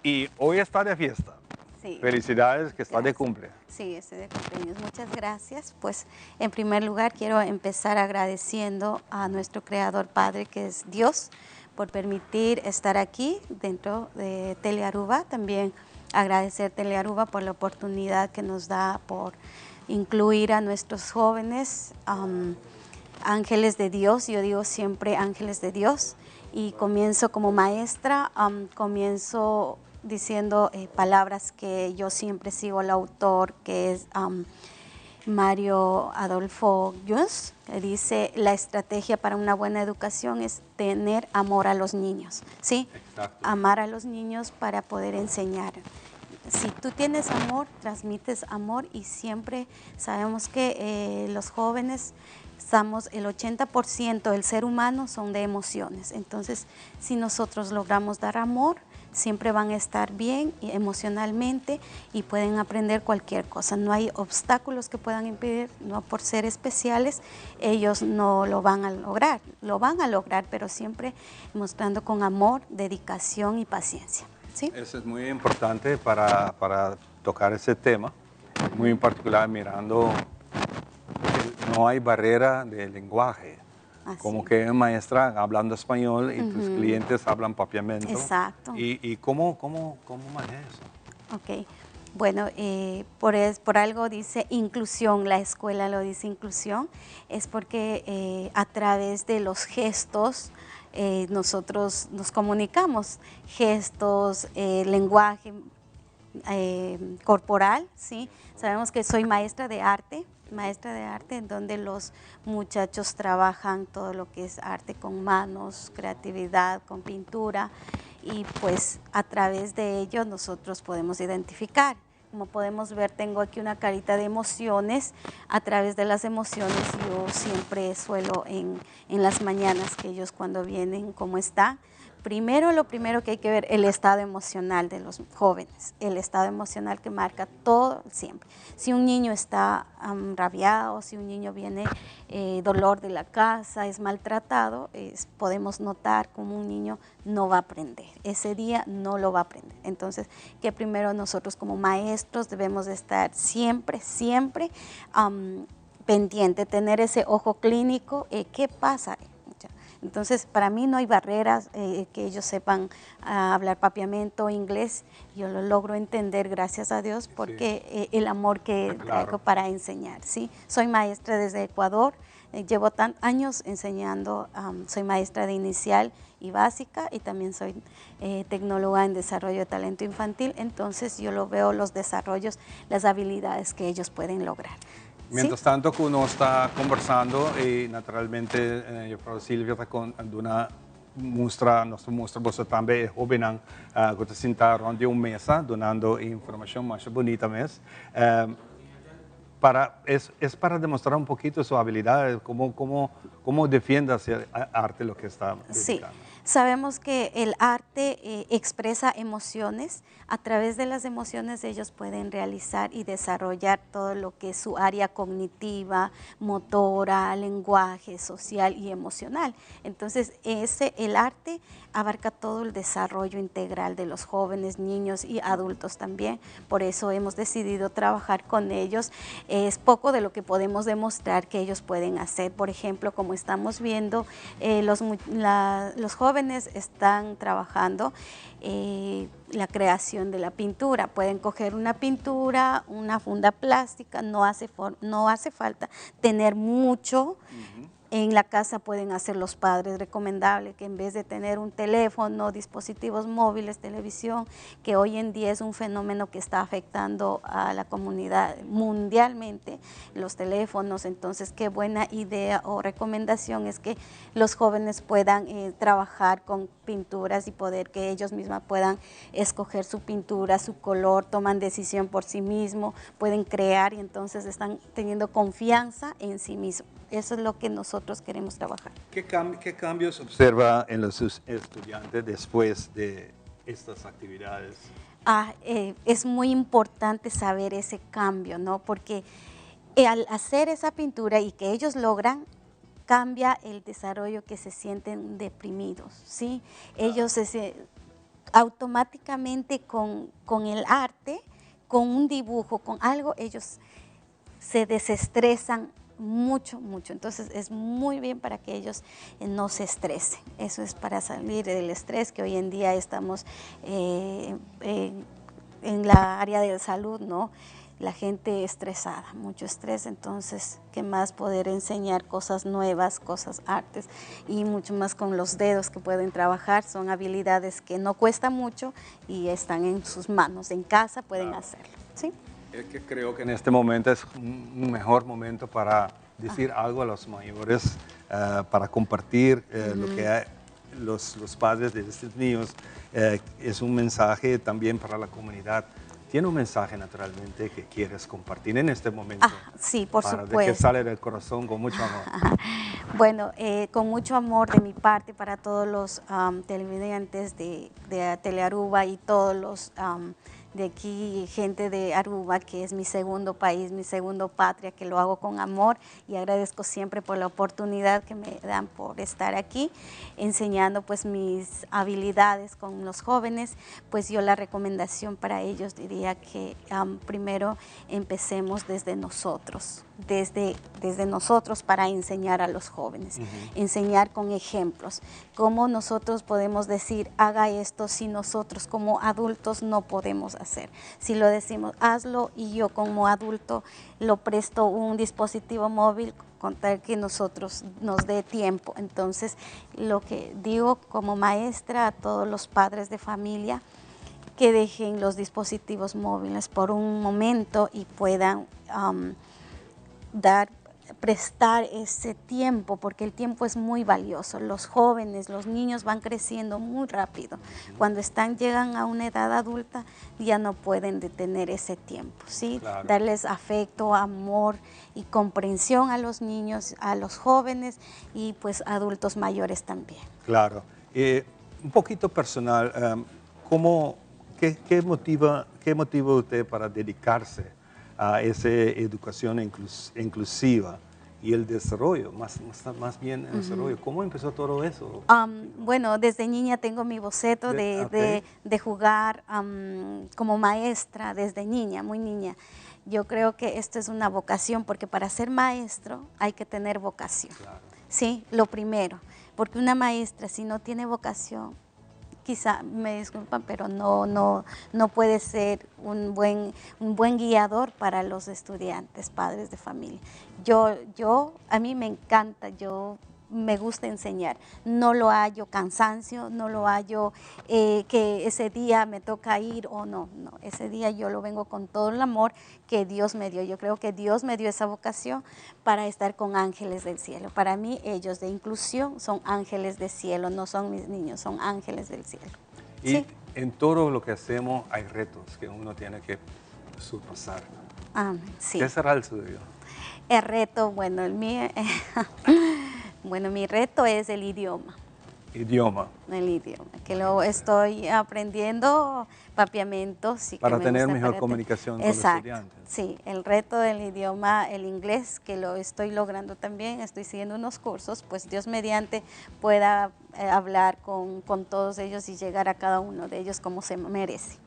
y hoy está de fiesta. Sí. Felicidades que está de Gracias. cumple. Sí, estoy de cumpleaños. Muchas gracias. Pues en primer lugar quiero empezar agradeciendo a nuestro Creador Padre, que es Dios, por permitir estar aquí dentro de Tele Aruba. También agradecer Tele Aruba por la oportunidad que nos da por incluir a nuestros jóvenes, ángeles de Dios. Yo digo siempre ángeles de Dios. Y comienzo como maestra, comienzo diciendo palabras que yo siempre sigo al autor, que es Mario Adolfo Gunz, que dice: la estrategia para una buena educación es tener amor a los niños, ¿sí? Exacto. Amar a los niños para poder enseñar. Si tú tienes amor, transmites amor, y siempre sabemos que los jóvenes estamos, el 80% del ser humano son de emociones. Entonces, si nosotros logramos dar amor, siempre van a estar bien emocionalmente y pueden aprender cualquier cosa. No hay obstáculos que puedan impedir, no por ser especiales, ellos no lo van a lograr. Lo van a lograr, pero siempre mostrando con amor, dedicación y paciencia. ¿Sí? Eso es muy importante para tocar ese tema, muy en particular mirando que no hay barrera de lenguaje. Así. Como que maestra hablando español y tus clientes hablan papiamento. Exacto. ¿Y cómo maneja eso? Ok, bueno, por algo dice inclusión, la escuela lo dice inclusión, es porque a través de los gestos nosotros nos comunicamos, gestos, lenguaje corporal, ¿sí? Sabemos que soy maestra de arte, maestra de arte, en donde los muchachos trabajan todo lo que es arte con manos, creatividad, con pintura, y pues a través de ello nosotros podemos identificar. Como podemos ver, tengo aquí una carita de emociones. A través de las emociones yo siempre suelo en las mañanas que ellos cuando vienen, ¿cómo están? Lo primero que hay que ver, el estado emocional de los jóvenes, el estado emocional que marca todo siempre. Si un niño está rabiado, si un niño viene dolor de la casa, es maltratado, podemos notar como un niño no va a aprender. Ese día no lo va a aprender. Entonces, que primero nosotros como maestros debemos de estar siempre pendiente, tener ese ojo clínico, ¿qué pasa? Entonces, para mí no hay barreras, que ellos sepan hablar papiamento, inglés, yo lo logro entender, gracias a Dios, porque el amor que traigo para enseñar, ¿sí? Soy maestra desde Ecuador, llevo años enseñando, soy maestra de inicial y básica, y también soy tecnóloga en desarrollo de talento infantil, entonces yo lo veo los desarrollos, las habilidades que ellos pueden lograr. Mientras tanto que uno está conversando, naturalmente, yo creo que Silvia está con una nostra mostra, você também é joven, que está sentada de uma mesa, donando informação mais bonita mesmo. Es para demostrar un poquito su habilidad, cómo defiende hacia el arte lo que está dedicando. Sí, sabemos que el arte expresa emociones. A través de las emociones ellos pueden realizar y desarrollar todo lo que es su área cognitiva, motora, lenguaje, social y emocional. Entonces, el arte abarca todo el desarrollo integral de los jóvenes, niños y adultos también. Por eso hemos decidido trabajar con ellos. Es poco de lo que podemos demostrar que ellos pueden hacer. Por ejemplo, como estamos viendo, los jóvenes están trabajando la creación de la pintura. Pueden coger una pintura, una funda plástica, no hace falta tener mucho. En la casa pueden hacer los padres, recomendable que en vez de tener un teléfono, dispositivos móviles, televisión, que hoy en día es un fenómeno que está afectando a la comunidad mundialmente, los teléfonos, entonces qué buena idea o recomendación es que los jóvenes puedan trabajar con pinturas y poder que ellos mismos puedan escoger su pintura, su color, toman decisión por sí mismos, pueden crear y entonces están teniendo confianza en sí mismos. Eso es lo que nosotros queremos trabajar. ¿Qué cambios observa en los estudiantes después de estas actividades? Es muy importante saber ese cambio, ¿no? Porque al hacer esa pintura y que ellos logran, cambia el desarrollo, que se sienten deprimidos, ¿sí? Ellos automáticamente con el arte, con un dibujo, con algo, ellos se desestresan mucho. Entonces es muy bien para que ellos no se estresen. Eso es para salir del estrés, que hoy en día estamos en la área de salud, ¿no? La gente estresada, mucho estrés, entonces, ¿qué más? Poder enseñar cosas nuevas, cosas artes y mucho más con los dedos que pueden trabajar. Son habilidades que no cuesta mucho y están en sus manos, en casa pueden hacerlo, ¿sí? Es que creo que en este momento es un mejor momento para decir algo a los mayores, para compartir lo que los padres de estos niños. Es un mensaje también para la comunidad. Tiene un mensaje naturalmente que quieres compartir en este momento. Sí, por supuesto. De que sale del corazón con mucho amor. Bueno, con mucho amor de mi parte para todos los televidentes de Telearuba y todos los de aquí, gente de Aruba, que es mi segundo país, mi segundo patria, que lo hago con amor y agradezco siempre por la oportunidad que me dan por estar aquí enseñando pues mis habilidades con los jóvenes. Pues yo la recomendación para ellos diría que primero empecemos desde nosotros, desde nosotros para enseñar a los jóvenes, enseñar con ejemplos. ¿Cómo nosotros podemos decir, haga esto si nosotros como adultos no podemos hacer? Si lo decimos, hazlo, y yo como adulto lo presto un dispositivo móvil con tal que nosotros nos dé tiempo. Entonces, lo que digo como maestra a todos los padres de familia, que dejen los dispositivos móviles por un momento y puedan prestar ese tiempo, porque el tiempo es muy valioso. Los jóvenes, los niños van creciendo muy rápido. Cuando llegan a una edad adulta, ya no pueden detener ese tiempo, ¿sí? Claro. Darles afecto, amor y comprensión a los niños, a los jóvenes y pues adultos mayores también. Claro. Un poquito personal, ¿qué motiva usted para dedicarse a esa educación inclusiva y el desarrollo, más bien el desarrollo? ¿Cómo empezó todo eso? Bueno, desde niña tengo mi boceto de jugar como maestra desde niña, muy niña. Yo creo que esto es una vocación, porque para ser maestro hay que tener vocación. Claro. Sí, lo primero, porque una maestra si no tiene vocación, quizá, me disculpan, pero no puede ser un buen guiador para los estudiantes, padres de familia. A mí me encanta, me gusta enseñar. No lo hallo cansancio, no lo hallo que ese día me toca ir o no. Ese día yo lo vengo con todo el amor que Dios me dio. Yo creo que Dios me dio esa vocación para estar con ángeles del cielo. Para mí, ellos de inclusión son ángeles del cielo, no son mis niños, son ángeles del cielo. Y ¿sí? En todo lo que hacemos hay retos que uno tiene que superar. Sí. ¿Qué será el suyo? El reto, bueno, el mío... Bueno, mi reto es el idioma. Idioma. El idioma, que lo estoy aprendiendo papiamento. Sí, para que tener mejor comunicación con los estudiantes. Sí, el reto del idioma, el inglés, que lo estoy logrando también, estoy siguiendo unos cursos, pues Dios mediante pueda hablar con todos ellos y llegar a cada uno de ellos como se merece.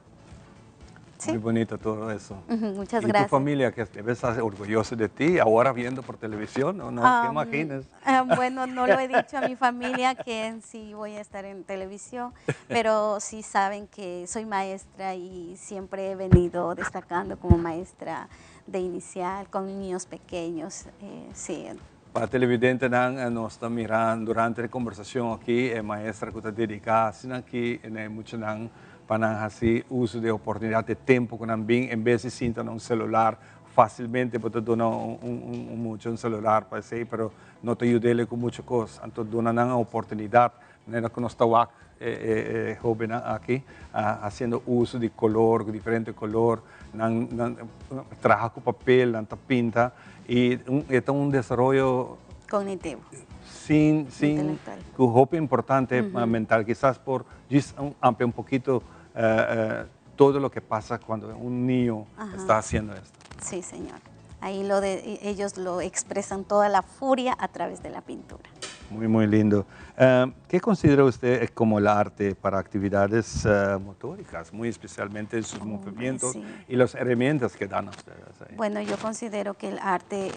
¿Sí? Muy bonito todo eso. Muchas ¿Y gracias. tu familia, que debe estar orgullosa de ti, ahora viendo por televisión, o no? ¿Qué imaginas? Bueno, no lo he dicho a mi familia que sí voy a estar en televisión, pero sí saben que soy maestra y siempre he venido destacando como maestra de inicial con niños pequeños. Sí. Para televidentes nos están mirando durante la conversación aquí, maestra que está dedicada, sino aquí en mucho para hacer uso de oportunidad de tiempo con también, en vez de sientan un celular fácilmente, porque dona un celular para sí, pero no te ayuda con muchas cosas. Entonces, dona una oportunidad, manera que no está joven aquí, haciendo uso de color, diferente color, trabaja con papel, pinta, y es un desarrollo cognitivo. Sin un hope importante mental, quizás por ampliar un poquito todo lo que pasa cuando un niño está haciendo esto. Sí, señor. Ahí ellos lo expresan toda la furia a través de la pintura. Muy, muy lindo. ¿Qué considera usted como el arte para actividades motóricas, muy especialmente en sus movimientos y las herramientas que dan a ustedes ahí? Bueno, yo considero que el arte,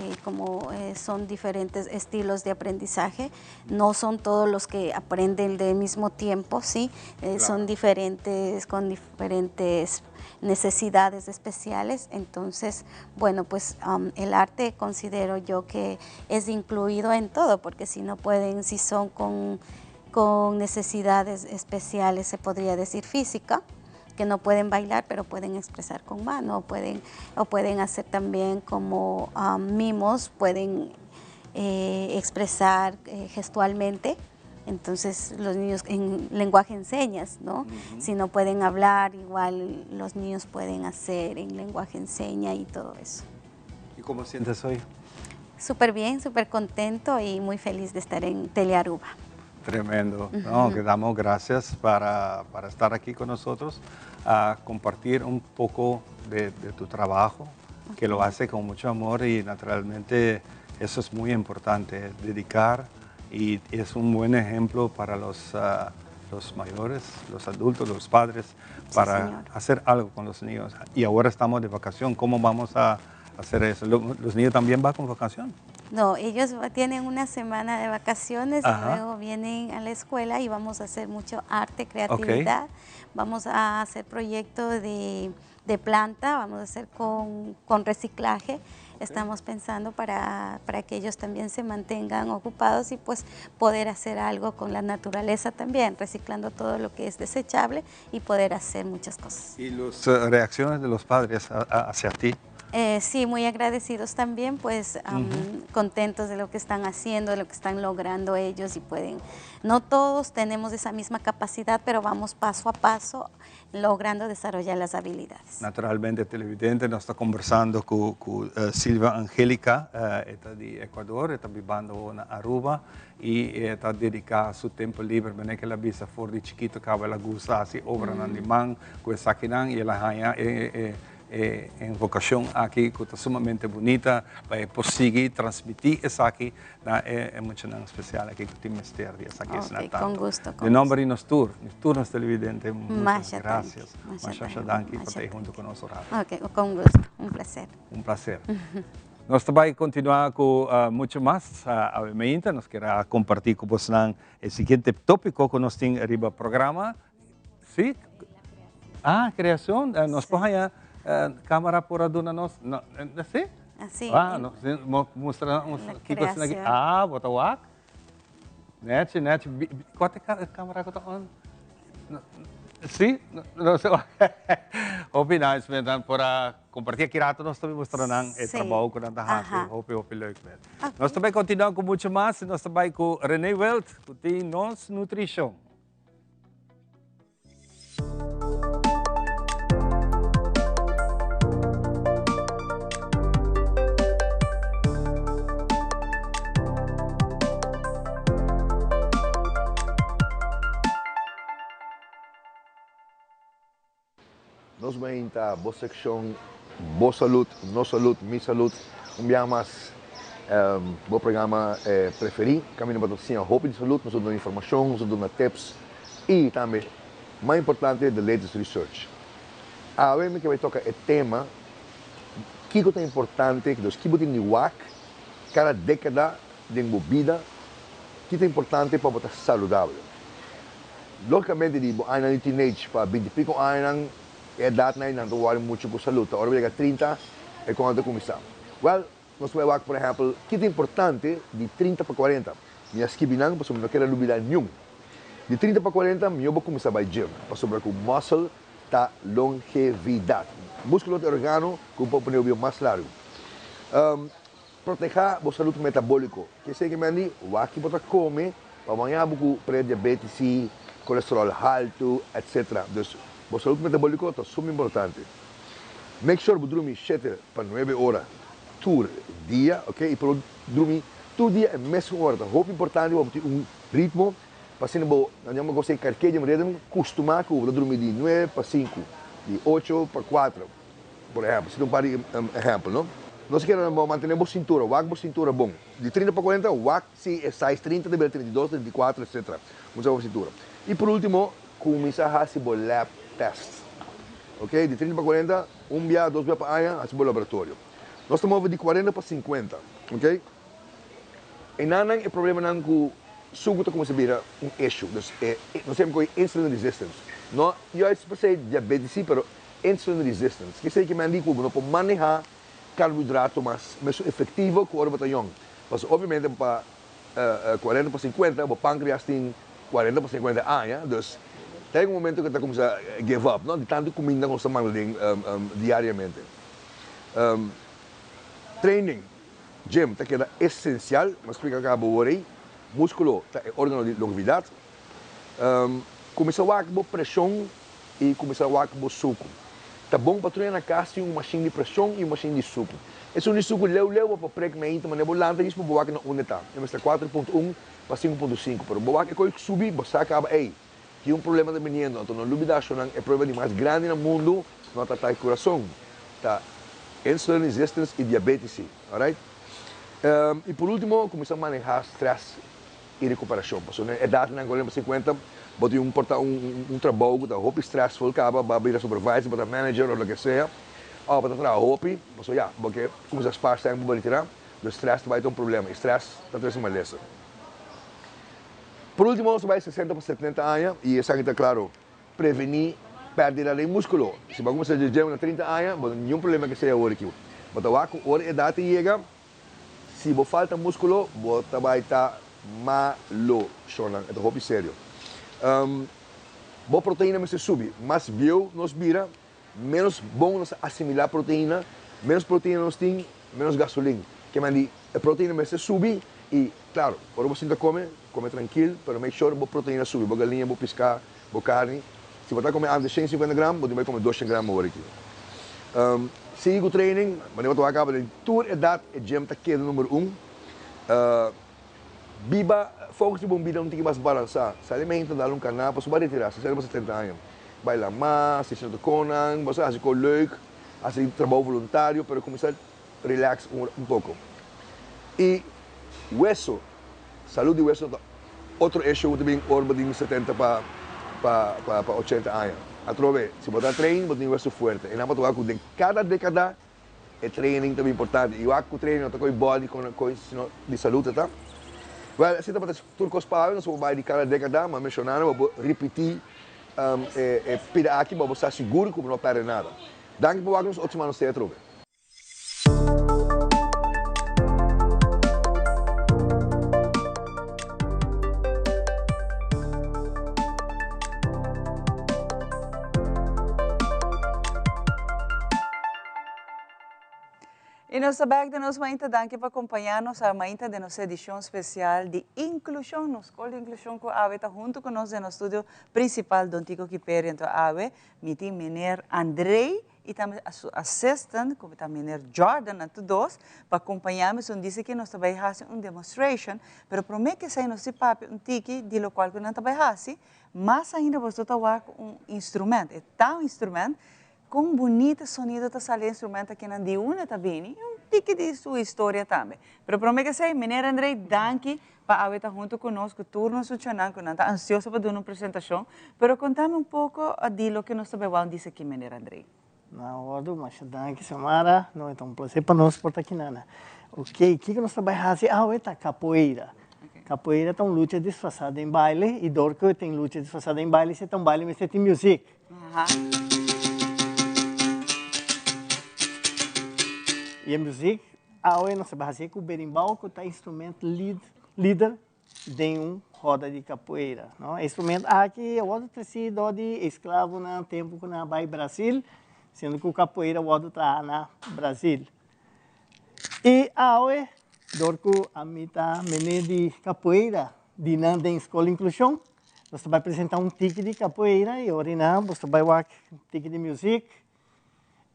son diferentes estilos de aprendizaje, no son todos los que aprenden del mismo tiempo, ¿sí? Claro. Son diferentes, con diferentes necesidades especiales. Entonces, bueno, pues el arte considero yo que es incluido en todo, porque si son con necesidades especiales, se podría decir física, que no pueden bailar, pero pueden expresar con mano, o pueden hacer también como mimos, pueden expresar gestualmente. Entonces los niños en lenguaje en señas, ¿no? Si no pueden hablar, igual los niños pueden hacer en lenguaje en señas y todo eso. ¿Y cómo sientes hoy? Súper bien, súper contento y muy feliz de estar en Telearuba. Tremendo. No, que damos gracias para estar aquí con nosotros, a compartir un poco de tu trabajo, que lo hace con mucho amor y naturalmente eso es muy importante, dedicar. Y es un buen ejemplo para los mayores, los adultos, los padres, para hacer algo con los niños. Y ahora estamos de vacación, ¿cómo vamos a hacer eso? ¿Los niños también van con vacación? No, ellos tienen una semana de vacaciones y luego vienen a la escuela y vamos a hacer mucho arte, creatividad. Vamos a hacer proyectos de planta, vamos a hacer con reciclaje. Estamos pensando para que ellos también se mantengan ocupados y pues poder hacer algo con la naturaleza también, reciclando todo lo que es desechable y poder hacer muchas cosas. ¿Y las reacciones de los padres hacia ti? Sí, muy agradecidos también, pues contentos de lo que están haciendo, de lo que están logrando ellos y pueden, no todos tenemos esa misma capacidad, pero vamos paso a paso logrando desarrollar las habilidades. Naturalmente, televidente, nós está conversando com Silvia Angélica, está de Equador, está vivendo na Aruba e está dedicando seu tempo livre, mas que ela visa fora de chiquito, que ela gosta assim, obra na limão, com essa aqui e ela ganha em vocação aqui, que está sumamente bonita, vai conseguir transmitir essa aqui, é muito especial aqui com o time mistério, essa aqui é Com gosto. De nome de nós turnos televidente, muitas Masha graças. Masha Masha Danki por estar junto conosco. Ok, com gosto, prazer. Prazer. Nós também continuar com muito mais, obviamente, nós queremos compartilhar com vocês o seguinte tópico que nós temos no programa. Sim? Criação. Nós podemos câmera por aduna nós, sim? Assim. Nós mostramos aqui com vocês. Bota o ar. Net. Qual é a câmera que está on? Sim? Não sei. Opinar, então, para compartilhar aqui rato, nós também mostramos o trabalho que nós fazemos. Hope leuk mesmo. Nós também continuamos com muito mais. Nós também com René Welt, que tem Nos Nutrição. Nós vamos a boa secção, boa saúde, nossa saúde, minha saúde. Dia mais, bom programa preferido. Caminho para assim, a roupa de saúde, nós damos informação, nós damos tips e também, mais importante, the latest research. A vez que vai tocar o tema, que é importante, que é de WAC, cada década de vida, que é importante para estar saudável. Logicamente, de teenage, para 20 e pico anos, edad na não estou muito com saúde. Agora chega 30 é quando começar. Well, nós vamos por exemplo, que é importante de 30 para 40. Minha esquibinang, para não quero olvidar nenhum. De 30 para 40, eu vou começar a gym, para sobre com muscle, tá longevidade. Músculo de organo, que pode poner mais largo. Proteger a saúde metabólica. Que sei que me andi, o que pode comer, para amanhã vou pré-diabetes, colesterol alto, etc. A saúde metabólica é super importante. Make sure que dormir 7 para 9 horas por dia, ok? E para dormir todo dia a mesma hora. É muito importante para ter ritmo. Para se não conseguir carquear de ritmo, costumar que dormir de 9 para 5, de 8 para 4, por exemplo. Se não para exemplo, não? Nós queremos manter a cintura, a cintura bom. De 30 para 40, o se é size 30, deve 32, 34, etc. Muita boa cintura. E por último, começar a fazer o lab test. Ok? De 30 para 40, dia, 2 dias para ano, assim o laboratório. Nós estamos de 40 para 50. Ok? E não é problema não que o suco como se vira issue. Nós temos que insulin resistance. Não, eu acho que é diabetes, mas insulin resistance. Que sei que me indica que não pode manejar carboidrato mais efetivo que o batalhão. Mas obviamente para 40 para 50, o pâncreas tem 40 para 50 anos. Então, tem momento que está começando a give up, não? De tanto comida que estamos diariamente. Training, gym, que é essencial, mas explica que acabo aí. Músculo, é órgão de longevidade. Começar a ter pressão e começar a ter suco. Tá bom para treinar na casa uma machine de pressão e uma machine de suco. Esse é um suco leu para preg na inta, mas não é volante isso para boa que não uneta. É 4.1 para 5.5, para boa que coi subir, você acaba aí. Que um problema de menino, então não dúvida, é o problema mais grande no mundo, não está o coração, tá insulin resistance e diabetes, alright? E por último, começar a manejar stress e recuperação. Porque na idade na 40 50, botei um trabalho que está stressful, acaba vai vir a supervisor, para manager ou o que seja, ou para trabalhar hope, porque já, porque começa a spar tempo para retirar, o stress vai ter um problema, o stress está trazendo uma lesson. Por último, você vai 60 para 70 anos, e isso aqui está claro, prevenir perda de músculo. Se você começar a gym na 30 anos, nenhum problema que seja hoje aqui. Mas a hora idade chega, se você falta músculo, você vai estar malo, é um hobby sério. Boa proteína se sube, mas bio nos vira, menos bom nos assimilar proteína, menos proteína nos tem, menos gasolina. Que mandi a proteína mas subir e, claro, quando você ainda come tranquilo, para make sure que a proteína sube, a galinha, a pescar, a carne. Se você comer antes de 150 gramas, você vai comer 200 gramas hora aqui. Siga o training, mas eu acabo de toda idade, é gym tá aqui número 1. Biba, foco de bombida não tem que mais balançar. Se alimenta, dá um canal, para subir retirar, se você tem 30 anos. Vai lá mais, se sente conan, você faz com leuk, faz trabalho voluntário, para começar a relax pouco. E hueso, saúde de hueso, outro eixo também, orba de 70 para 80 anos. Atrove, se você treina, você tem um hueso forte. E na parte de cada década, é training também importante. E o aco treino, não tem body com de saúde, tá? Well, se você turcos para nós vamos de cada década, mas mencionando, vou repetir, pida aqui, para você estar seguro que não perde nada. Danke por nos outros manos ter trove. E nós sabemos que nós vamos danke para acompanhar-nos a maínta de nossa edição especial de inclusão, na escola de inclusão com a AVE, está junto conosco no estúdio principal do Antigo Kiperi, então a AVE, miti Mener Andrei e também a sua assistant, como também Mener Jordan, entre dois, para acompanhar-nos, disse que nós também fazemos uma demonstration, mas prometo que sai no seu papel um tiki, de lo qual que nós também fazemos, mas ainda você está com instrumento, é tal instrumento, com bonito sonido está saindo instrumento aqui na Diuna também, e um tique de sua história também. Mas prometo que sei, Mener Andrei, danke para estar junto conosco, turno funcionando, que não está ansioso para dar uma apresentação, mas contame um pouco de lo que nós sabemos disso aqui, Mener Andrei. Na hora, mas danke, Samara, não é um prazer para nós por estar aqui, Nana. Ok, o que nós trabalhamos? É capoeira. Capoeira é uma luta disfarçada em baile, e Dorco tem luta disfarçada em baile, você tem um baile, mas você tem música. E a música, nós trabalhamos com o berimbau, que é instrumento líder de uma roda de capoeira. Não? Instrumento aqui é outro tecido de escravo no tempo que na vai Brasil, sendo que o capoeira o outro está na Brasil. E hoje, dorco a mita menina de capoeira de nanda em escola inclusão, você vai apresentar um tique de capoeira e orina, você vai ver um tique de música.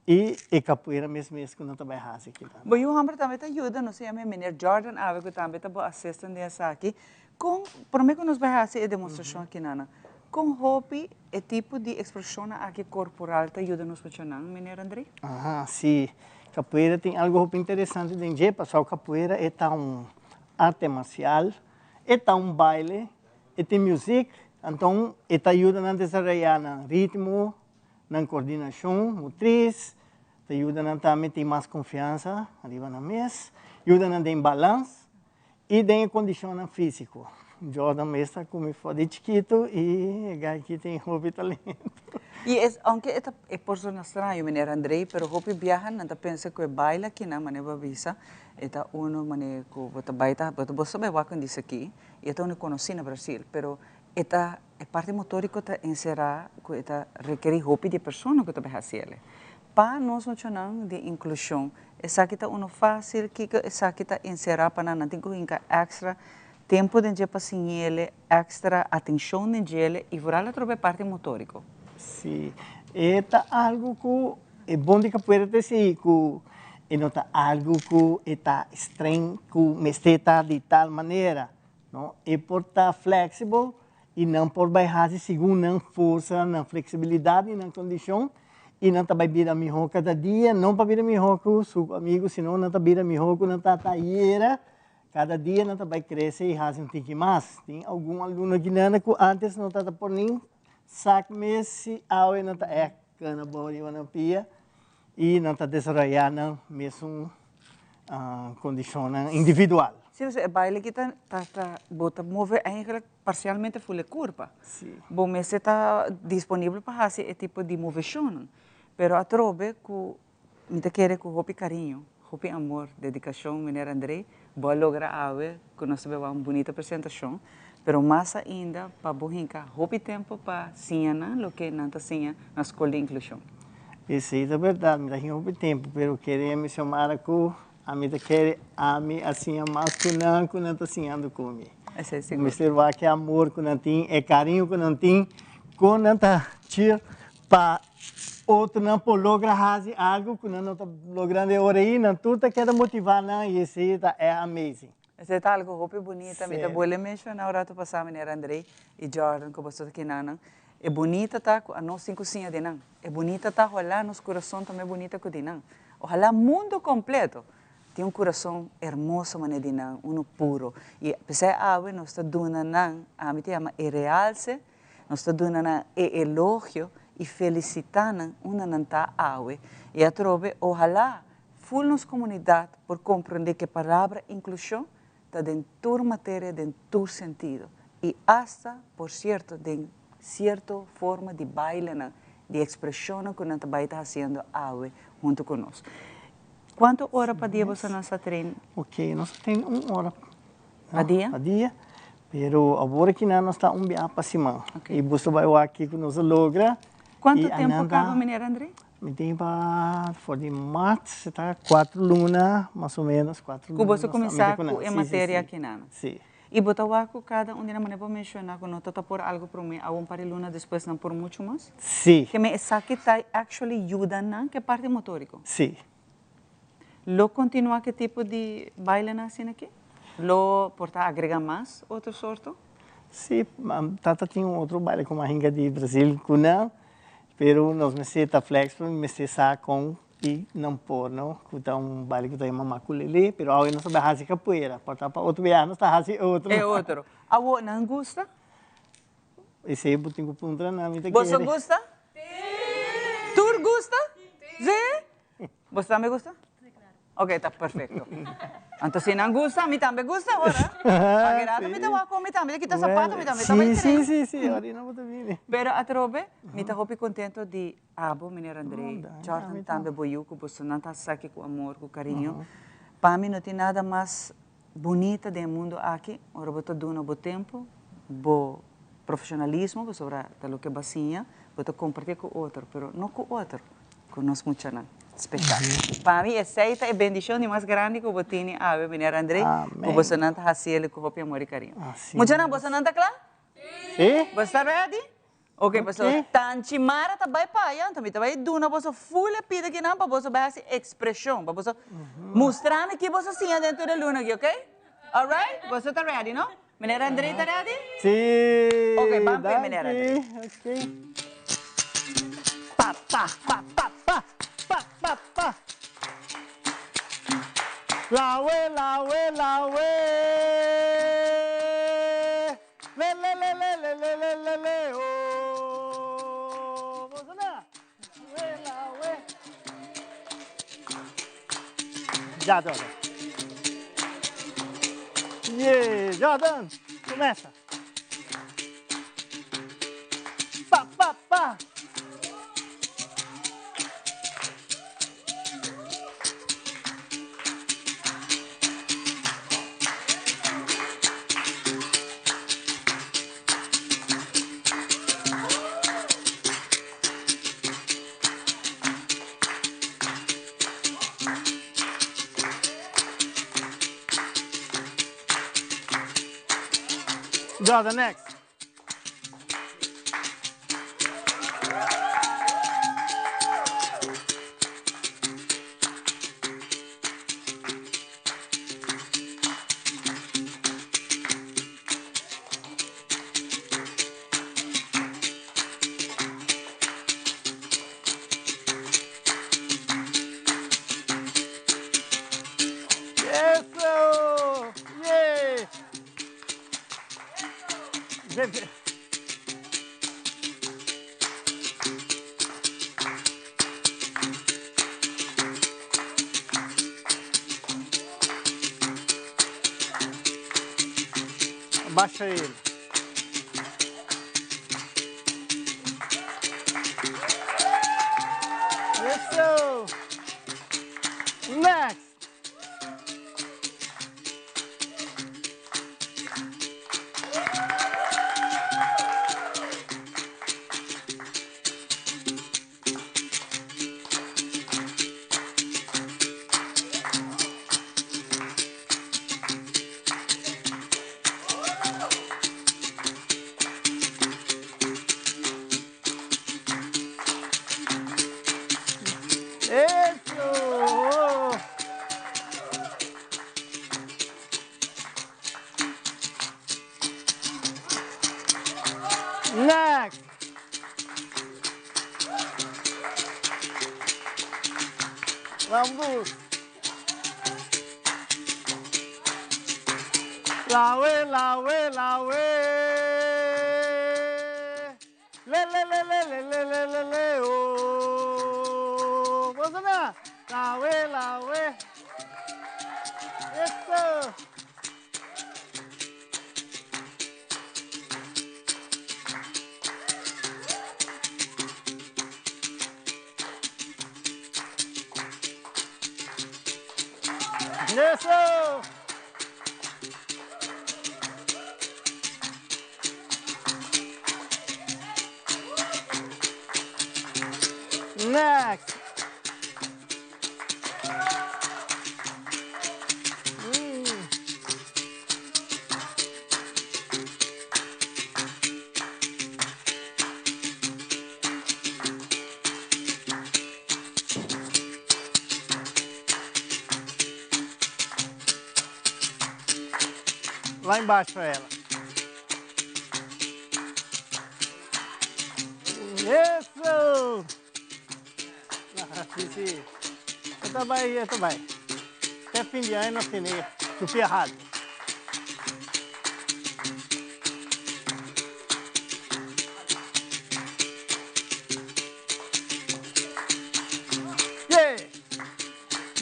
E capoeira mesmo que não trabalha aqui. Bom, e o homem também ajuda, não sei, a Mener Jordan, que também está assistendo nessa aqui. Por mim, que nós vamos fazer a demonstração aqui, Nana, com hobby e tipo de expressão aqui corporal, te ajuda a nos funcionar, Mener Andrei? Sim. Capoeira tem algo interessante de passar. Capoeira é um arte marcial, é um baile, é tem música, então te ajuda a desenvolver no ritmo, na coordenação motriz, te ajuda a também ter mais confiança arriba na mesa, ajuda a ter balanço e tem condição física. Jordan mesmo como foi de chiquito e aqui tem hobby talento. E aunque é por ser estranho, Mener Andrei, pero hobby viaja, não pensa que baila aqui na maneira visa, eta uno maneira que você baita, você sabe o que diz aqui, e então não conheci no Brasil, pero esta é parte motórica que encerrar, que requer hobby de pessoa que está fazendo. Para nós funcionando de inclusão, essa aqui está uno fácil, que essa aqui está encerrar para não ter que extra tempo de paciente, extra atenção de ele e virar a parte motórica. Sim, é algo que é bom de capoeira dizer que não está algo que está estranho, que mesteta de tal maneira, não? É por estar flexível e não por baixar segundo na força, na flexibilidade, na condição, e não vai virar melhor cada dia, não para virar melhor com o seu amigo, senão não está virar melhor com a taieira, cada dia não vai crescer e fazer um pouquinho mais. Tem algum aluno aqui que antes não está por nem saco mesmo, agora não está cana boa na pia, e não está desenvolvendo mesmo condição individual. Sim, o baile que está mover parcialmente full curva. Sim. Bom, mas está disponível para fazer esse tipo de movição. Pero a trobe que me quer com roupa carinho, roupa amor, dedicação, Mener Andrei, vou lograr que nós tivemos uma bonita apresentação, pero mais ainda para bohinka roupa tempo para cena, lo que não está cena na escola de inclusão. Isso aí é verdade, me dá um tempo, pero queria me chamar com a mim quer a mim assim mais que não tá assim ando comigo. O Mister vai que amor que não tem, é carinho que não tem, com não tá tira para outro não por lograr fazer algo que não tá logrando agora aí, não tudo tá quer motivar não e isso aí tá é amazing. Esse é algo roupa bonita, me tá boa mencionar o rato passar menina Andrei e Jordan que você aqui não. É bonita tá a nós cinco cozinha de não. É bonita tá rolar nos coração também bonita que de não. Ojalá mundo completo tem coração hermoso mané de não, puro. E pese a nós está dando não, a mim te ama e realce, nós está dando não e elogio e felicitando não tá awe. E a trove ojalá full nos comunidade por compreender que a palavra inclusão está dentro de matéria, dentro de sentido. E hasta, por cierto, de cierta forma de baile, de expresión que nós vai estar fazendo junto conosco. Quanto hora para dia você não está treinando? Ok, nós temos 1 hora. Para dia? Para dia. Pero agora que nós está dia para semana. E você vai aqui que nós logra. Quanto tempo acaba, menina André? Me tem para for de março, está 4 lunas, mais ou menos 4 lunas. Que você começar com a matéria aqui não? Sim. E botar cada um de na maneira para mencionar que não está por algo para mim, a par de luna depois não por muito mais? Sim. Que me sabe que está actually ajuda na que parte motórico? Sim. Lo continua que tipo de baile assim aqui? Lo porta agrega mais outro sorto? Sim, tata tinha outro baile com a ringa de Brasil, com não, pero nós me senta flexible, me senta com e não por, não? Que tá baile que tá uma maculele, pero agora não sabe fazer capoeira, porta para outro ano está fazendo outro. É outro. A o não gosta? Esse aí eu tenho que puntar na minha. Você gosta? Sim. Tu gosta? Sim. Você também gosta? Ok, está perfeito. Então, se não gosta, a mim também gosta agora. Agrada, me dá com, me também, quita sapato, me também. Sim, agora não vou vir. Pero a trobe, me está muito contente de abo, menina Andrei, Jordan também boiu, que você não está aqui com amor, com carinho. Para mim não tem nada mais bonito do mundo aqui. Agora vou dar um bom tempo, bom profissionalismo, vou sobrar do que bacinha, vou compartilhar com outro, pero não com outro, com nós muito não. Especial. Para mim, essa é a bendição mais grande que eu tenho a menina Andrei, que você não está fazendo com o amor e carinho. Muito não, você não está claro? Sim. Você está ready? Ok, pessoal. Tanti mara tá vai para também tá vai duna você full pida que não para você vai fazer expressão, para você mostrar que você sim dentro da luna aqui, ok? Alright? Você está ready, não? Menina Andrei está ready? Sim. Ok, vamos ver, menina Andrei. Ok. Pa, pa, pa, pa, pa. Pa. Lawe. Le, oh. Vamos lá. Lawe. Já, Jordan. Jordan, começa. Pa. Jordan, next. Abaixa ele. Isso. Next. Next. Vamos. Lawe, lawe, lawe. Le, le, le, le, le, le, le, le, le, oh. Vamos lá. Lawe, lawe. Isso. Isso. Next. Lá embaixo para ela. Isso! Sì, sì. Ito vai, ito vai. Até fim de ano, finir. Tupi errado. Yeah!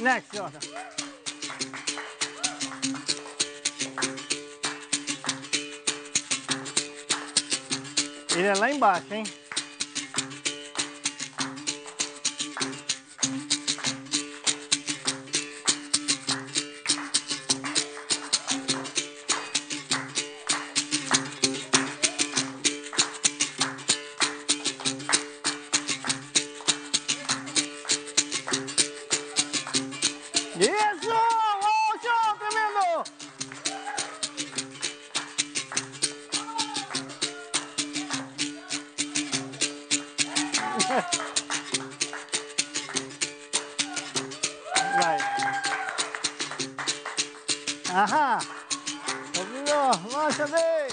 Next, Jordan. Ele é lá embaixo, hein? Isso! Oh, show, tremendo! Vai. Aham. Terminou. Marcha bem.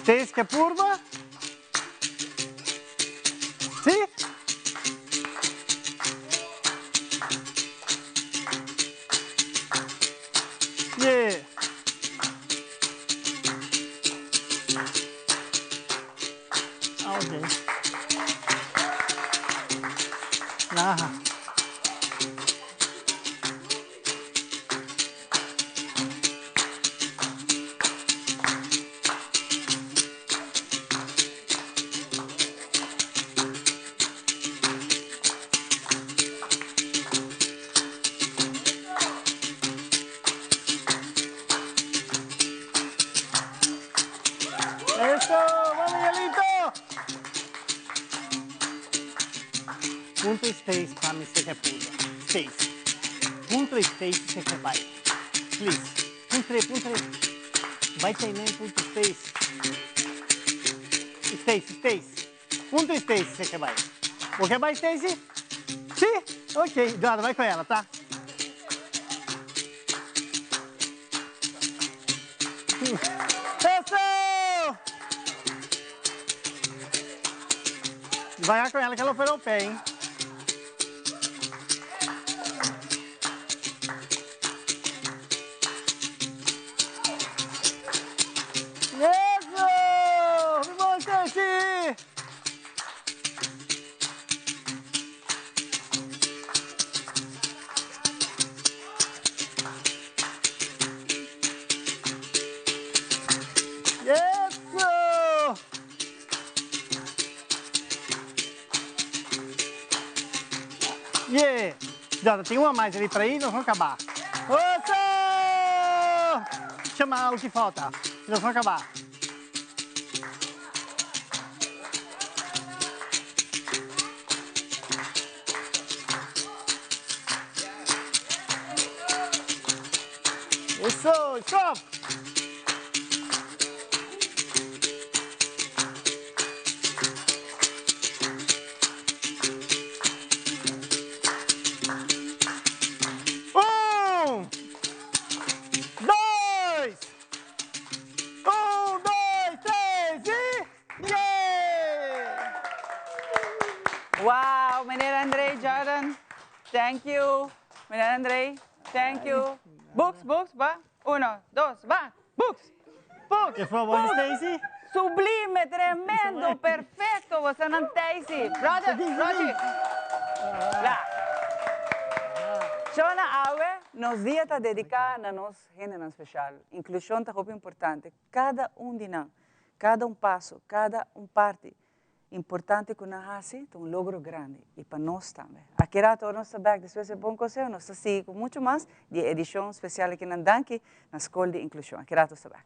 Stace que curva. Sì? Yeah. Ah, ok. Aha. Eso, vamos Miguelito. Punto Stace para mí se que pula. Stace. Punto Stace se que vai. Please. Punto. Vai ter nem punto Stace. Stace. Punto Stace se que vai. O que vai Stace? Sim? Ok. Eduardo, vai com ela, tá? Isso! Devagar com ela que ela operou o pé, hein? Isso! Vamos, Stacy! Isso! Yeah! Já tem uma mais ali para ir, nós vamos acabar. Ouça! chamar o que falta. Nós vamos acabar. Isso, stop! Wow, meneer André, Jordan, thank you. Meneer André, thank you. Books, va. 1, 2, va. Books. E favor, Stacy? Sublime, tremendo, perfecto. Você não Stacy. Brother, Roger. Lá. Shona Awe, nos dias está dedicada a nós, gente especial. Inclusão está muito importante. Cada de nós, cada passo, cada parte importante que nós fazemos, é logro grande. E para nós também. Aqui era todo nosso back, depois é bom consejo, nós seguimos com muito mais de edição especial aqui na Danke, na Escola de Inclusão. Aqui era todo nosso back.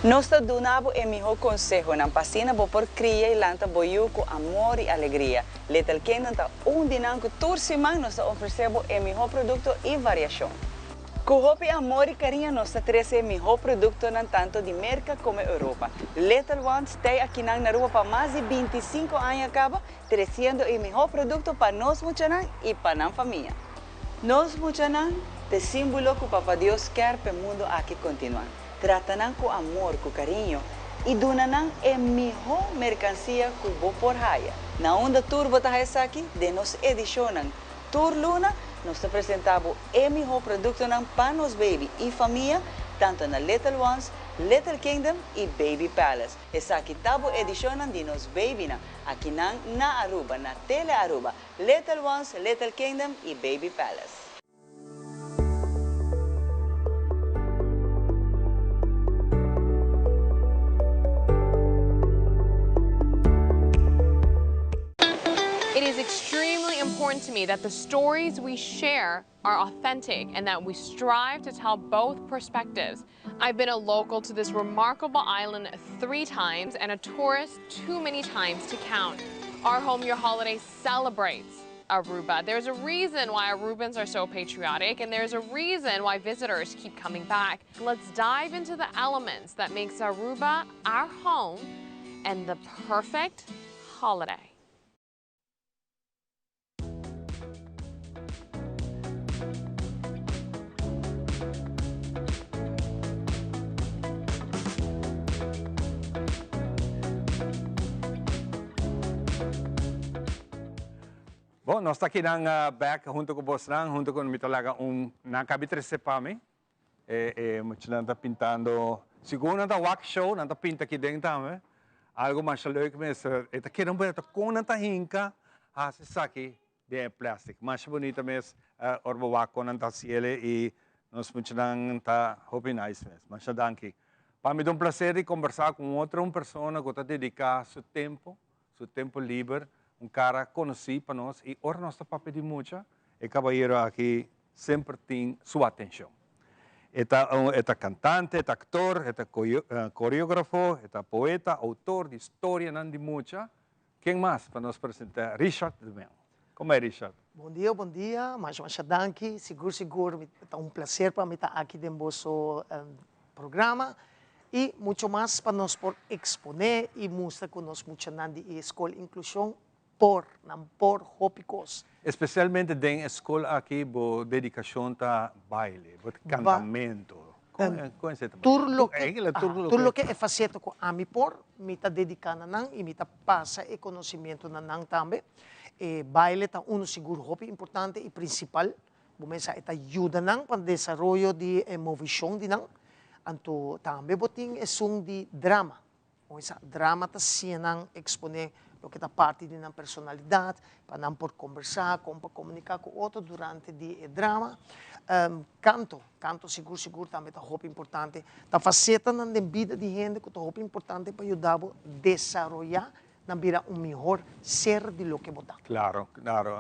Nós donamos o melhor consejo na piscina por criar e lançar boiú com amor e alegria. Little Kingdom está dinâmico toda semana, nós oferecemos o melhor produto e variação. Com hope, amor e carinho, nós trazemos o melhor produto tanto de América como Europa. Little Ones está aqui na Europa para mais de 25 anos, trazendo o melhor produto para nós e para a família. Nós te símbolo que o Papa Deus quer para o mundo aqui continuar. Tratam com amor, com carinho e donam a melhor mercancia que vou por raia. Na onda Turbo está aqui, de nos edicionam Tour Luna, nós apresentamos o melhor produto para nos baby e família, tanto na Little Ones, Little Kingdom e Baby Palace. Essa aqui tabo edicionam de nos baby aqui na Aruba, na Tele Aruba, Little Ones, Little Kingdom e Baby Palace. It is extremely important to me that the stories we share are authentic and that we strive to tell both perspectives. I've been a local to this remarkable island 3 times and a tourist too many times to count. Our Home Your Holiday celebrates Aruba. There's a reason why Arubans are so patriotic, and there's a reason why visitors keep coming back. Let's dive into the elements that makes Aruba our home and the perfect holiday. Bom, nós estamos aqui na back junto com o boss junto com o mitolaga nakabitrese pa mi. Muito está pintando. Segundo está wax show, está pinta aqui dentro também. Algo mais leuk mas está querendo ver com nanta hinka, se aqui de plástico. Mais bonita mas orbo wako nanta ciele e nós muito está hoping nice mas. Mas danke. Para mim é prazer de conversar com outra pessoa que está dedicada seu tempo livre. Cara conhecido para nós e agora nós estamos pedindo muito e o caballero aqui sempre tem sua atenção. É cantante, é ator, é coreógrafo, é poeta, autor de história de muita. Quem mais para nos apresentar? Richard de Mel. Como é, Richard? Bom dia, mas danke, seguro, é prazer para mim estar aqui no vosso programa e muito mais para nós por exponer e mostrar que nós muito de escola inclusão por hópicos. Especialmente na escola aqui, a dedicação a baile, a cantamento. Turlo que é faceta ko ami por, mita dedicana nang, e mita passa e conhecimento na nang tambe. Baile ta uno siguro hobby importante e principal, bumesa ita ajuda nang pan desarrollo di emoção di nang, anto tambe boting esung di drama. O esa drama ta siya nang expone lo que ta parte di nang personalidad, pa nang por conversar, pa comunicar com outro durante di drama. Canto seguro também tá roupa importante. Tá faceta na vida de gente que tá roupa importante para ajudar a desenvolver na vida melhor ser de lo que botar. Claro.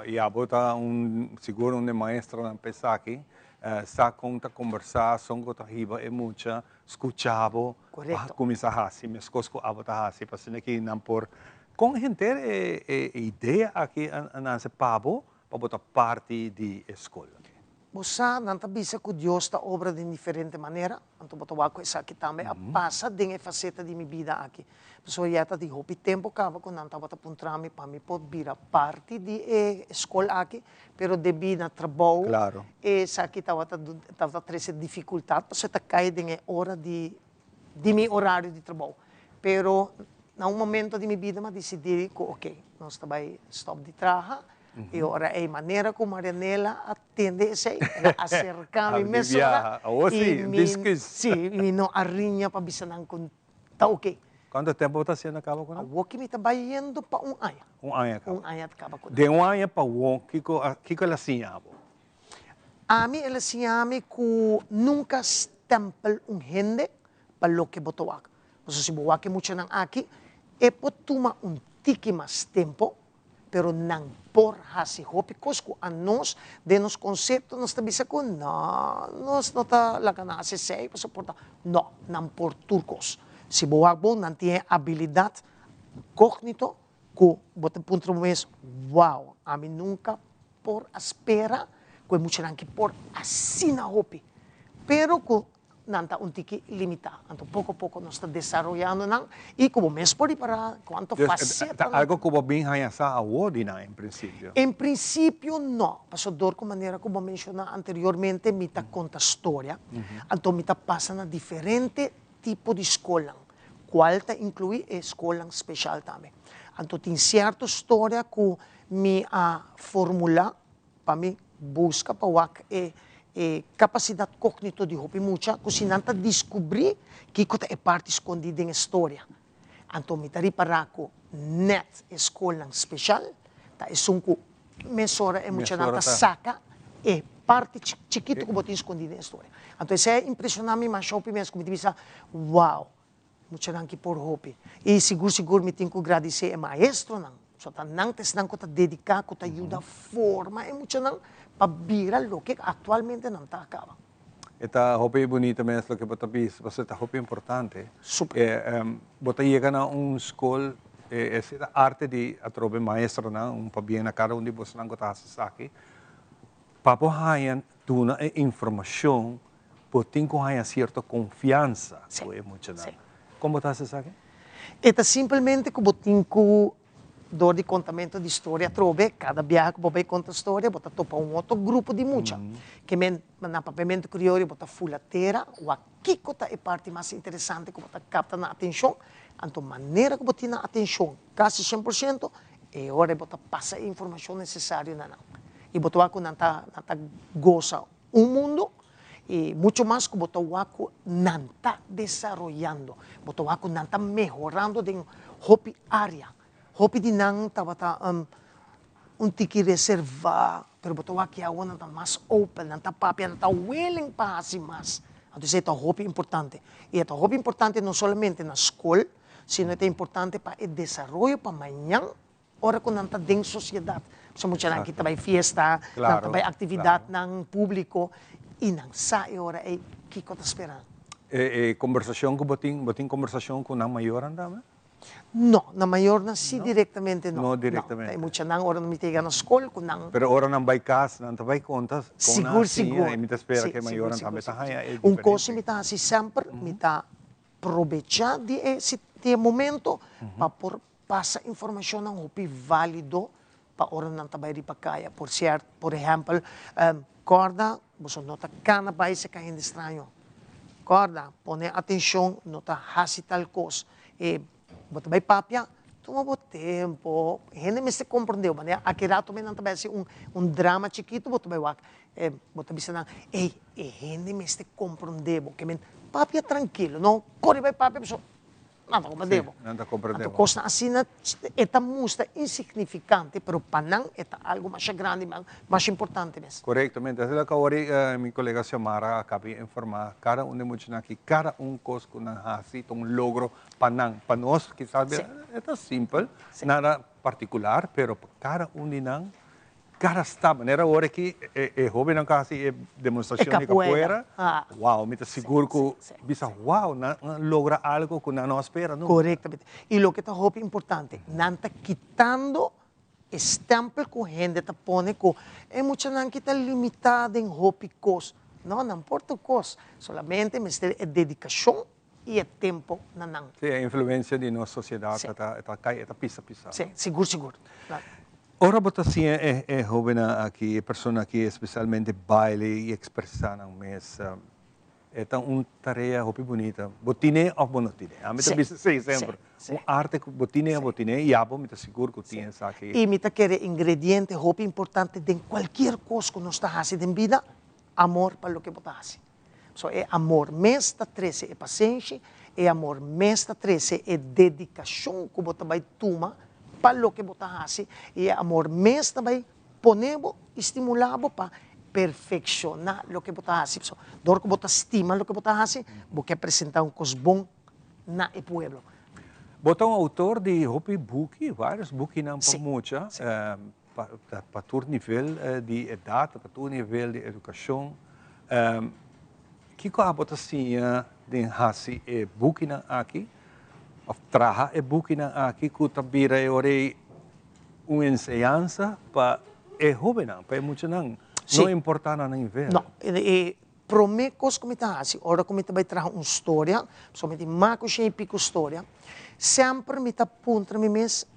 E a bota seguro maestro na pesaki, sa conta conversar, son gota riba é muita, escuchavo, começar a assim, mas coisas a bota assim, para ser que não por com gente ideia aqui ananse pabo para botar parte de escola. Bosa nanta bisa ko Dios ta obra de diferente maneira, anto botawa ko isa aqui também a passa de faceta de mi vida aqui. So yata di hopi tempo kava ko nanta bota puntrami pa mi pod bira parte di escola aqui, pero debi na trabalho. Claro. Sa aqui tava trese dificuldade, so ta cai de hora de mi horário de trabalho. Pero na momento de mi vida ma decidi ko okay, nós também stop de trabalho. E ora é maneira como Marianela atende se acercar-me mesora e me não arrinha para bisanang com tá ok. Quanto tempo você ainda acaba com? O que me está indo para ano. Ano acaba com. De ano para o que ela sinhava? A mim ela sinhava que nunca stempel gente para lo que botou aqui. Mas se boa que muito não aqui é pode tomar tiki mais tempo. Pero nang por hasi hopi kosko anos de nos concepto nos tabisa ko nos nota la kana se sei pasaporta no nang por turcos si boagbo nanti habilidad cognito ko bote punto mes wow a mí nunca por espera ko mucho nang por asina hopi pero ko nanta tiki limita, anto poco a poco nos está desarrollando y como mes por para cuánto faceta. Algo como bien hayasa awardina en principio. En principio no, pasador con manera como mencioné anteriormente, mita conta historia, anto mita pasa na diferente tipo de escola, cual te incluye escola especial también. Anto tin cierta historia que mi formula para mí busca para wak capacidade cognito de hopi mucha, que nanta descobrir que é parte escondida em história. Então, me tari para ko net escola especial, tá é sunco mesora é mucha nanta saca é parte chiquito que botin escondida em história. Então, isso é impressionante mas hopi mesmo como diz, wow, mucha nanki por hopi. E seguro me tenho que agradecer ao maestro não. So ta nang tes nang ko ta dedicar ko ta ajuda forma é mucha nang pabira lo que actualmente não está acaba. Esta hobby bonita mesmo que bota bis, você tá hobby importante. Super. Bota chega na escola essa arte de atrobe maestro na pabien na cara onde você não gota aqui. Papo hayan tuna informação, botin com hayan certa confiança, é muito nada. Como está se aqui? Eta simplesmente que botin com dor de contamento de história trove, cada viagem que você conta história, você topa outro grupo de muita. Que na papamento crioulo, você fulateira, o aqui é parte mais interessante que você capta na atenção, então maneira que você tem na atenção, quase 100%, é hora você passa a informação necessária na não. E você vai nanta goza mundo e muito mais que você vai nanta desenvolvendo, você vai nanta melhorando em hobby área. Hopi di nang tabata tiki reserva, pero boto que a nanta mais open, nanta papia, nanta willing pa assim mais. Então isso é hopi importante. E é hopi importante não somente na escola, sino é importante para o desenvolvimento para amanhã, hora quando nanta dentro da sociedade. So muita nang kita vai fiesta, nanta vai atividade nang público e nang sa hora é que kita esperando. Conversação com botin conversação com nang maior andama? No, na maior na si directamente no. No directamente. Hay mucha nang ora mi tiga na escola con nang. Pero ora nang baikas, nang tabay contas, siguro. E mi espera que maior nang betahaya. Un cosa mi ta si sempre mi ta aprovechar de esse momento para por passa informação nang hopi válido para ora nang tabay ri pakaya. Por exemplo, corda, você nota cana vai se caindo estranho. recorda, pone atenção, não tá hasi tal coisa. Bota vai papia, toma o tempo, gente me se compreendeu, mas aqui rato me não tá drama chiquito, bota vai wak, bota bisa na, gente me se compreendeu, que men papia tranquilo, não, corre vai papia, pessoal. Nada compreendemos. Nada compreendemos. Cosa assim, esta música insignificante, pero panang esta algo mais grande, mais importante mesmo. Correctamente. Así que ahora mi colega Xiomara acaba de informar cada uno de muchos aquí, cada cosa que hace un logro panang. Para nosotros quizás es simple, nada particular, pero para cada uno cada esta maneira agora que joven não casi demonstração de capoeira, wow, me seguro que bisa wow, logra algo que não espera, não? Corretamente. E o que está muito importante, não está quitando stempel que a gente está pondo que é muito não que está limitado em hopi cos, não importa cos, solamente é dedicação e é tempo não. Sim, a influência de nossa sociedade está pisa. Sim, seguro. Claro. Ora, você assim é jovem aqui, pessoa que especialmente baile e expressar na mesa. É uma tarefa muito bonita. Botine ou bonotine? A mim também sei sempre. Uma arte que botine ou botine e abo me seguro que tinha isso aqui. E me quer ingrediente muito importante de qualquer coisa que nós está fazendo em vida, amor para o que você faz. So é amor, mesta 13 é paciência, é amor, mesta 13 é dedicação que você vai tomar para o que você faz, e amor mês também ponemos, estimulamos para perfeccionar o que você faz. So, dor que você estima o que você faz, você apresentar coisa bom na povo. Você é um autor de vários books não para muito, para todo nível de idade, para todo nível de educação. Que você tinha de fazer book aqui? Trabalhar é book aqui que também é uma ensinança para jovem, para muitos não importa nada em ver. Não, prometo que me está assim, ora que me vai trazer uma história, somente maco cheio pico história, sempre me está apontando me mesmo,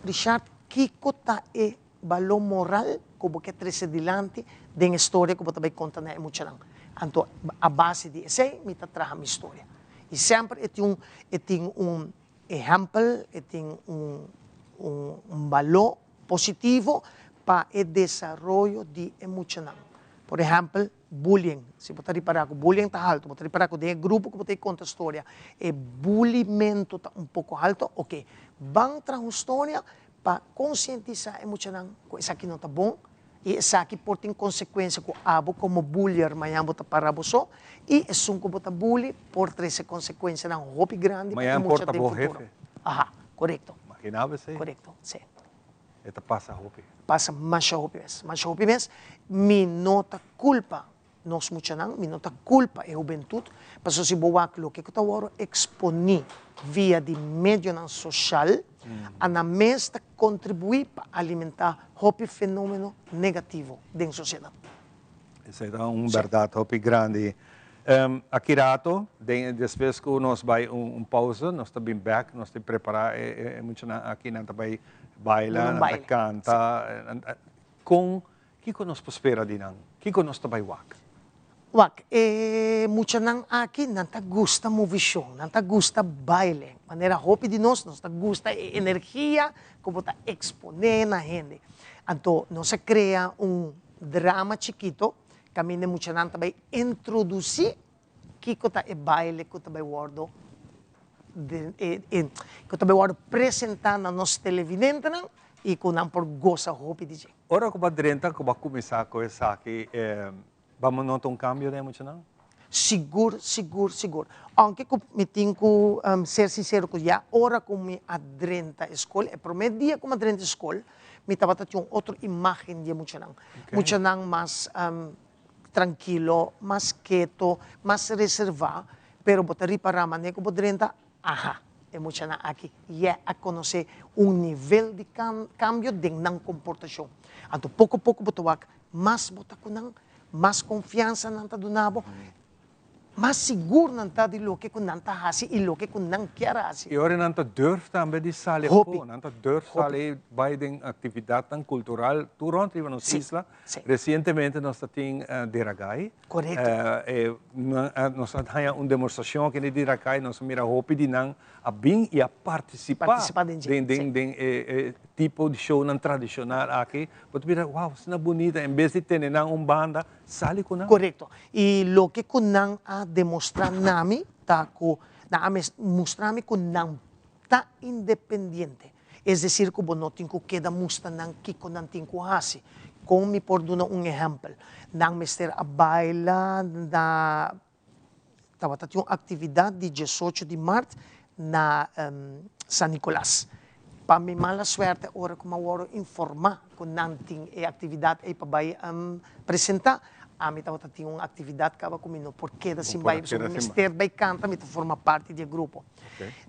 Richard, que está é valor moral que você traz adiante da história que você vai contar na emoção. Então, a base de isso, me está trazendo minha história. E sempre tem um exemplo, tem um valor positivo para o desenvolvimento de emocional. Por exemplo, bullying. Se você reparar que o bullying está alto, você reparar que tem grupo que você conta a história, e bullyingmento está um pouco alto, ok. Vamos trazer uma história para conscientizar a emocional que isso aqui não está bom, e isso aqui pode ter consequência com abo como bullier, amanhã você para você, e é um que você bully por ter essa consequência não roupa grande. Amanhã importa bom jefe. Aha, correto. Imaginava isso? Correto, sim. Eta passa roupa. Passa mais roupa mesmo. Me nota culpa, nós muito não, me nota culpa é juventude, mas se boa o que eu estou expondo via de médio social, a na mesa contribuir para alimentar o fenômeno negativo da sociedade. Isso é verdade muito grande. Aqui rato, depois que nós vamos pausa, nós estamos back, nós estamos preparados, aqui nós também baila, nós canta. Com que nós espera de nós? Que nós também wak? Wak, muito não aqui não tá gusta movição, não tá gusta baile. Maneira roupa de nós tá gusta energia, como tá exponer na gente. Então, nós cria drama chiquito, caminho muito não também introduzir que tá baile, que tá guardo, que tá guardo apresentar na nossa televidente e que não por goza roupa de gente. Ora que vai drenta, que vai começar com isso aqui. Vamos notar cambio de muito não? Seguro. Aunque me tenho que ser sincero que já hora que me adrenta a escola, é primeiro dia que me adrenta a escola, me estava tendo outra imagem de muito não. Muito não mais tranquilo, mais quieto, mais reservado, pero botar reparar maneira que adrenta, é muito não aqui. Já a conhecer nível de cambio de não comportação. Então pouco botar mais botar com não mais confiança não está donado, mas siguro nanta di lo que kun nanta hasi y lo que kun nang kiara hasi. E ora nanta durf também de sali Hopi. po, nanta durf sali by den atividade cultural durante a nossa isla. Sim. Recentemente nós temos Diragai. Correto. Nós temos uma demonstração que de Diragai nós mira hopi de nang a bem e a participar den tipo de show não tradicional aqui. Porque mira, wow, isso é bonita. Em vez de ter banda, sali com nang. Correcto. Y lo que kunang a demostrar nami, na mostrami kunang ta independiente. Es decir, que no tengo que da musta nang kiko nang tengo hasi. Como me por duna un ejemplo. Nang mester a baila na tawata yung actividad de 18 de março na San Nicolás. Pa mi mala suerte, ora ko mawaro informa kung nanting actividad ay pabay presenta, ami tawata yung actividad kaba kumino porque da simbay so mister bay canta mi forma parte do grupo.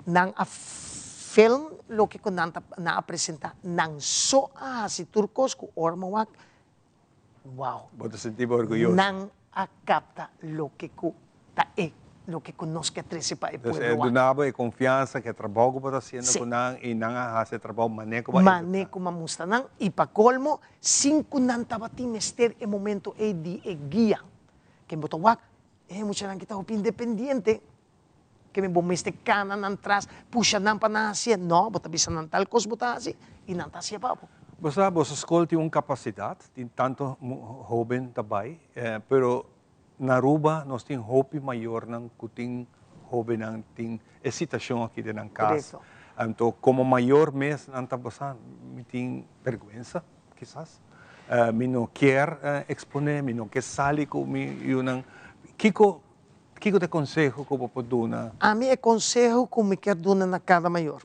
Nang a film lo que kun nanta na presenta nang so si turcos ko or mawak. Wow. Boto sentivo orgulloso. Nang acapta lo que ku tae lo que conozca 13 pa Entonces, dunabo e confianza que trabajo para haciendo con nang y nang hace trabajo manejo mamusta nang ipakolmo sin kunan tabati mester e momento e di e guía que boto wak mucha nang kita hopi independiente que me bomeste kanan atrás pusha nang panasya no bota bisa nang talcos botasi e nang tasya papo. Basta, a escola tem uma capacidade, tem tanto jovem também, pero na Aruba nós temos hope maior nang kuting jovem nang ting excitação aqui dentro da casa. Então, como maior mês nang tabasan, me tem vergonha, quizás. Me não quer exponer, me não quer sair com me nang Kiko te consejo como poduna? A mim é consejo como me quer duna na cada maior.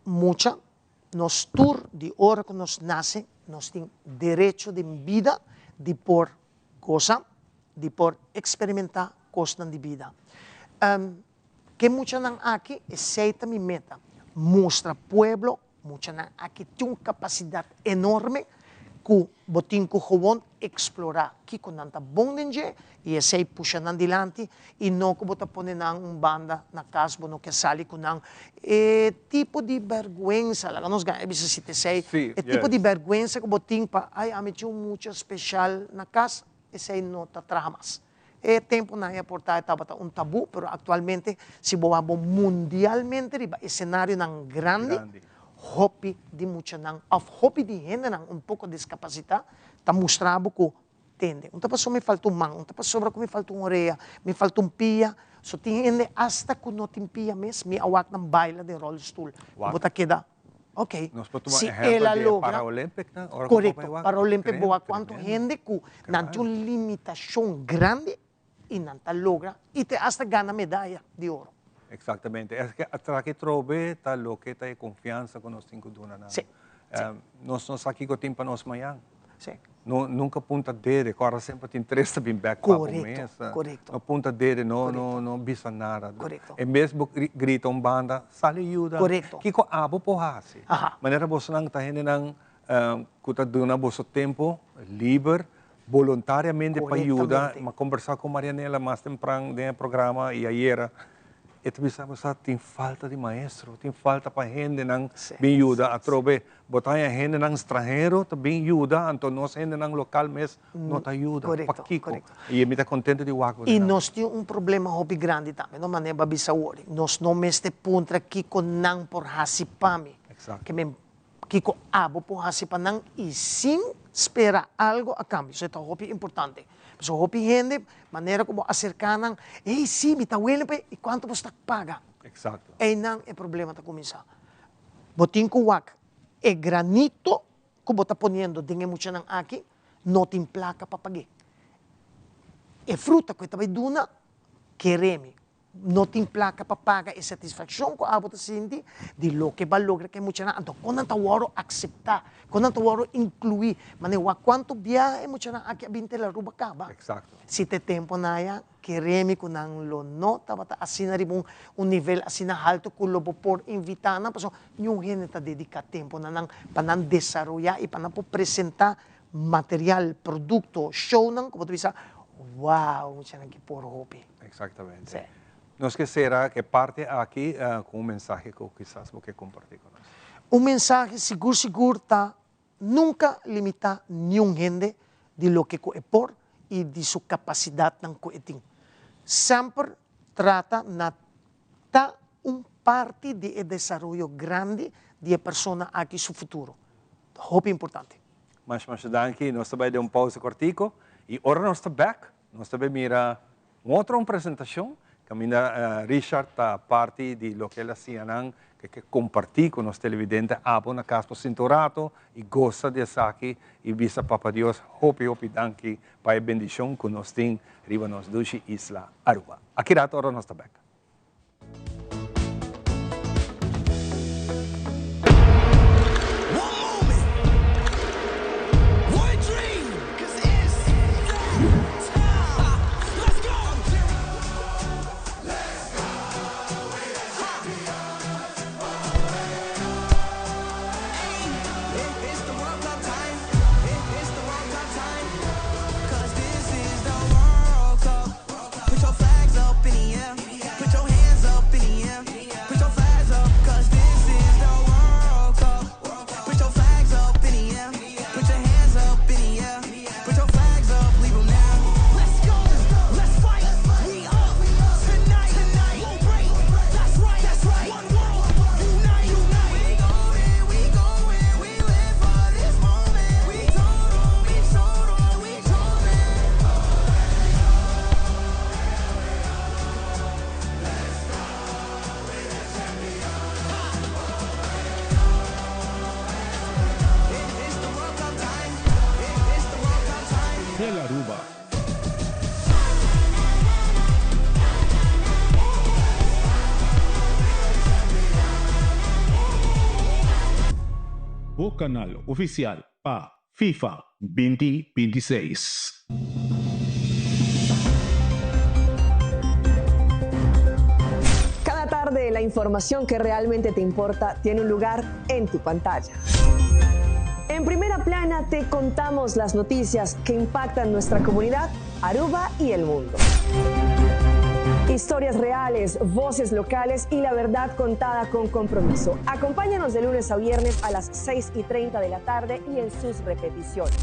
Mucha nos tur de hora que nos nasce, nós temos direito de vida de por cosa, de por experimentar coisas de vida. Que mucha nan aqui aceita mi meta, mostra pueblo, mucha nan aqui tem uma capacidade enorme que botin ko jovon explorar que con nanta bom denje e sei puxa nan dilante e não que bota pone nan banda na casbo no que sali com nan tipo de vergüenza lá nos ganha bisa se te sei tipo de vergüenza que botin pa ai ame tinha muito especial na casa e sei nota tramas tempo na aportar estava tabu pero actualmente se boabo mundialmente riba escenario nan grande. Hopi de mucha nang of hopi de gente nang pouco discapacidade tá mostrando que tende não tá passou me falta mão não tá passou que me falta orelha me falta pia so tem hasta que não tem pia mes me awak ng baila de roll stool bota queda ok si ela logra correcto para Olympic boa quanto gente que não tem limitação grande e não tá logra e te hasta gana medalha de ouro. Exatamente. É que atrás que trove tá lo que tá confiança com nós cinco dona na. Sim. Nós aqui com tempo nós manhã. Sim. Nunca punta dele, agora sempre tem três bem back para começa. Correto. Não punta dele, não bisa nada. Correto. E mesmo grita banda, sale ajuda. Correto. Kiko abo porrasi. Maneira você não tá indo nang kuta dona você tempo livre voluntariamente para ajudar, mas conversar com Marianela mais temprano no programa e ayer tem falta de maestro, tem falta para gente não bem ajuda a trove, botar a gente não estrangeiro também ajuda, então nós gente não local mesmo não te ajuda, para Kiko. E me está contente de wago. E nós temos problema hobby grande também, não maneira bisa worry. Nós não meste puntra Kiko não por hasipami. Que me Kiko abo por hasipanang e sem esperar algo a cambio. Isso é hobby importante. So, hopi gente, maneira como acercanan, sim, me tawele pa, e quanto você paga? Exato. Não é problema tá começar. Botin ko wak, granito que bota poniendo, dinhe mucha nang aqui, não tem placa para pagar. Fruta que também duna, quereme. Não tem placa para pagar e satisfação com a bota sindi de lo que valogra que mucha na então quando tawaro aceitar quando tawaro incluir manewa quanto viaje mucha na aqui 20 la ruba caba exacto si te tempo naya quereme con ang lo nota bata asina ribong un nivel asina alto ko lobo por invitana paso yung gente ta dedica tempo na nang panan desarrollar y panan po presentar material producto show nang como tu bisa wow, mucha que por hopi. Exactamente. Sí. Nos quisiera que parte aquí con un mensaje que quizás vos que compartir con nosotros. Un mensaje seguro está nunca limita nenhum gente de lo que é por e de sua capacidade não coetim. Sempre trata na ta parte de desenvolvimento grande de pessoa aqui no futuro. Hope importante. Mas danke, nós também deu pausa cortico e agora nós estamos back. Nós também mira outra apresentação. Camina Richard está parte de lo que ele hacía que compartir com os televidentes abo na casa cintorato e gosta de estar aqui e visa Papa Deus, hope danke, pai bendição que nós tem riba nos dushi Isla Aruba. Aqui rato agora nós estamos back. Hotel Aruba. O canal oficial pa FIFA 2026. Cada tarde la información que realmente te importa tiene un lugar en tu pantalla. En Primera Plana te contamos las noticias que impactan nuestra comunidad, Aruba y el mundo. Historias reales, voces locales y la verdad contada con compromiso. Acompáñanos de lunes a viernes a las 6:30 de la tarde y en sus repeticiones.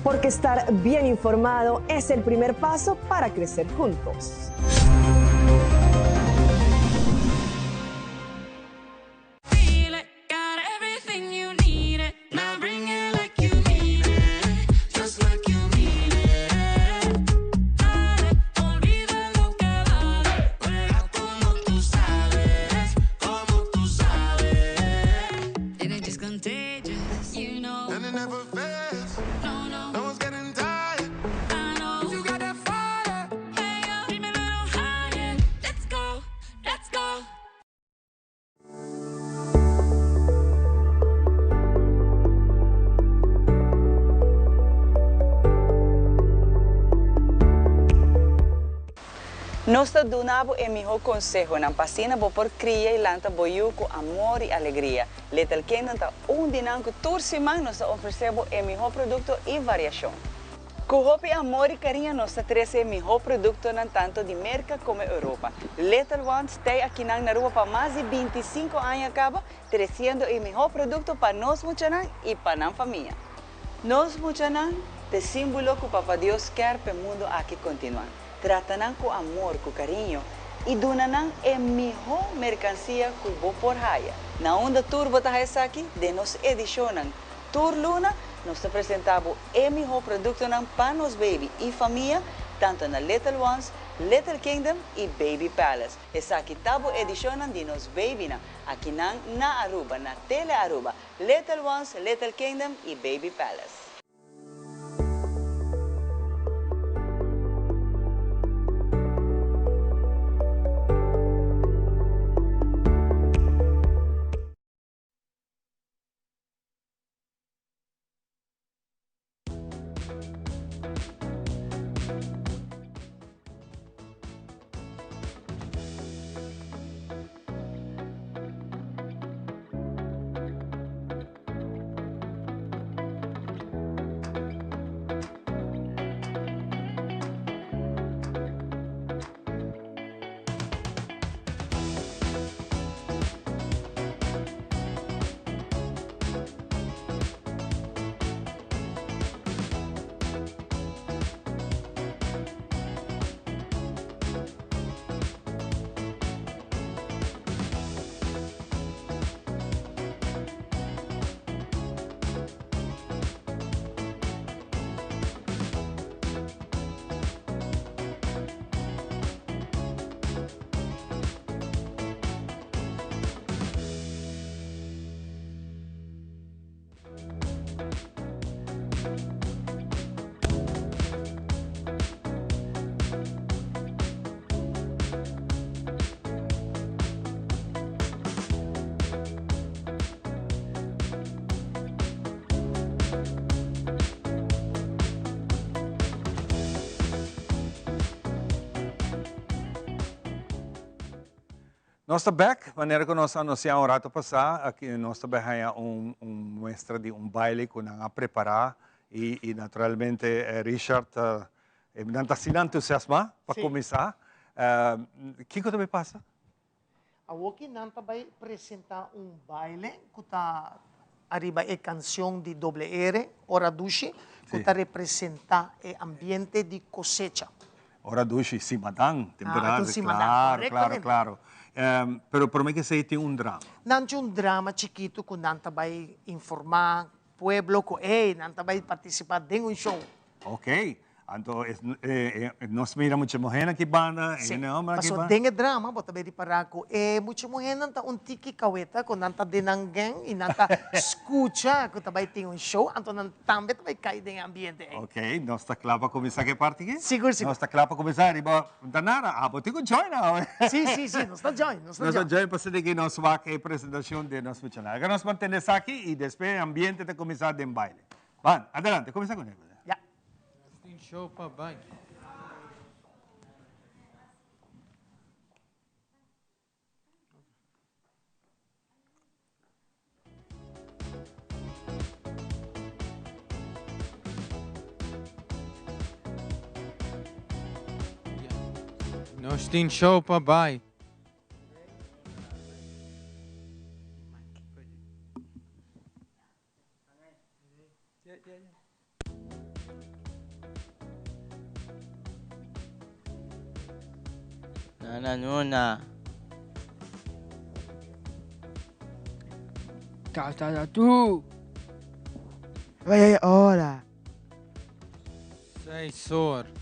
Porque estar bien informado es el primer paso para crecer juntos. Nós donamos o melhor consejo na pasina por cria e lanta boiu com amor e alegria. Little Kingdom está dinanco toda semana nós oferecemos o melhor produto e variação. Com hope, amor e carinho nós trazemos o melhor produto tanto de América como Europa. Little Ones está aqui na Aruba para mais de 25 anos acaba trazendo o melhor produto para nós muchanan e para a família. Nós muchanan te símbolo que o Papa Deus quer para o mundo aqui continuar. Tratam com amor, com carinho e donam a melhor mercancia que vou por raia. Na onda tour bota aqui, de nos edicionam Tour Luna, nós apresentamos o melhor produto para nos baby e família, tanto na Little Ones, Little Kingdom e Baby Palace. Essa aqui tabo edicionam de nos baby aqui na Aruba, na Tele Aruba, Little Ones, Little Kingdom e Baby Palace. Nós back, maneira que nós anunciamos um rato passado, aqui nós também temos muestra de baile que nós preparar e naturalmente Richard não está sendo entusiasmado para começar. O que também passa? A Woki Nanta vai apresentar baile que está arriba a canção de doble R, Ora Dushi, que está representa o ambiente de cosecha. Ora Dushi, Simadang, temporada, Simadang, claro. Pero por mí que se tem drama. Não tem drama chiquito que Nanta vai informar pueblo que Nanta vai participar de show. Ok. Então, nós miramos muita mulher aqui banda, Sim, não, mas pasó dengue drama, bota beri para ko. Mucha mulher nanta tiki kaweta, ko nanta dinanggang, e nanta escucha, ko tabay ting show, anto nanta também tabay kay ding ambiente. Ok, nós está claro para começar que parte aqui? Seguro. Nós está claro para começar, riba, danara, pode que join now. Sim, nós está join, nós está join para ser que nós vai que apresentação de nós funcionar. Agora nós mantemos aqui e depois ambiente de começar de baile. Van, adelante, começa com ele. Show para bike. Nós tem show para bike. Nuna. Tata tu. Vaya hora. 6 horas.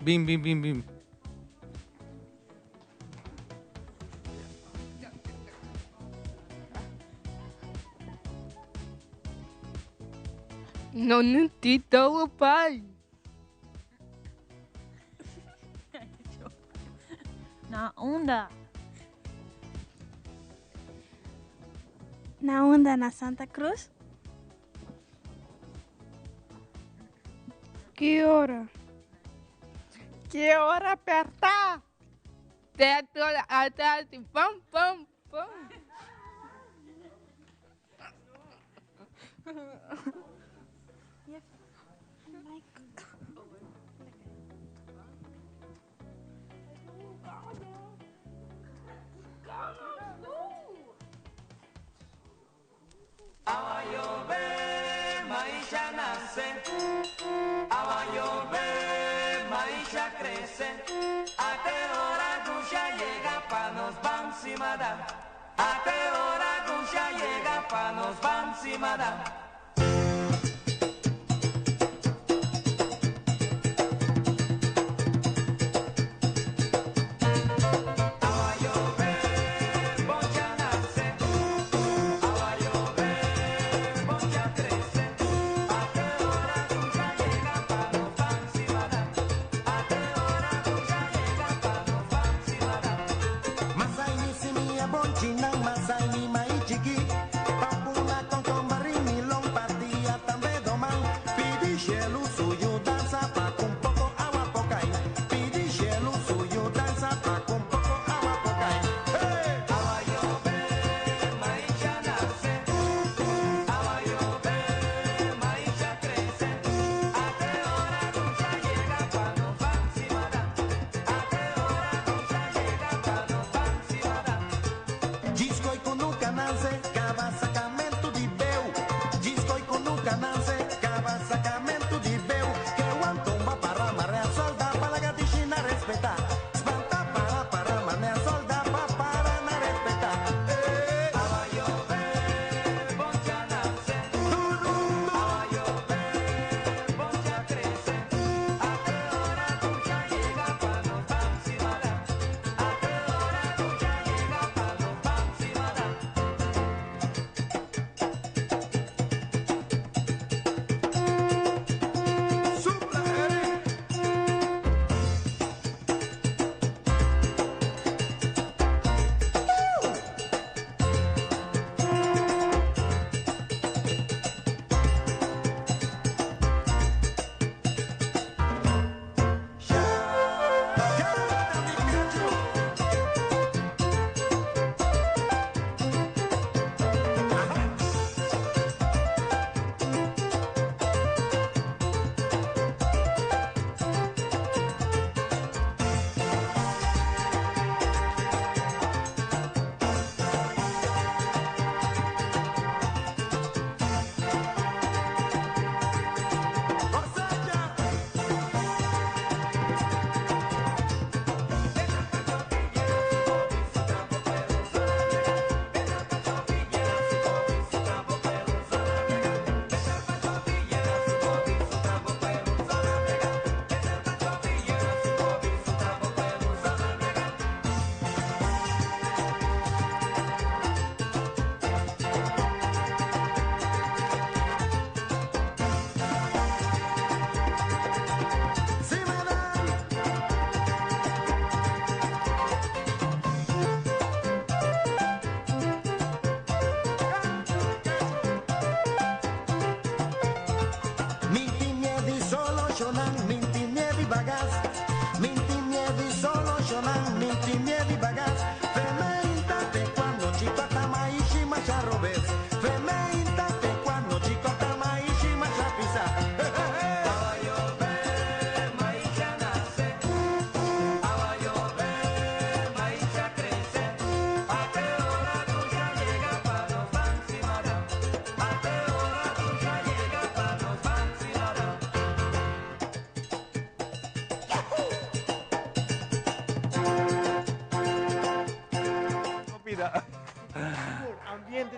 Bim. Não te dou pai. Na onda. Na onda na Santa Cruz. Que hora? Que hora apertar? Teto atrás, pam. Maisha nace, agua llover, maisha crece. A qué hora Gusha llega pa nos van simada. A qué hora Gusha llega pa nos van simada. Masai ni mai chiki, papuna con tombarini long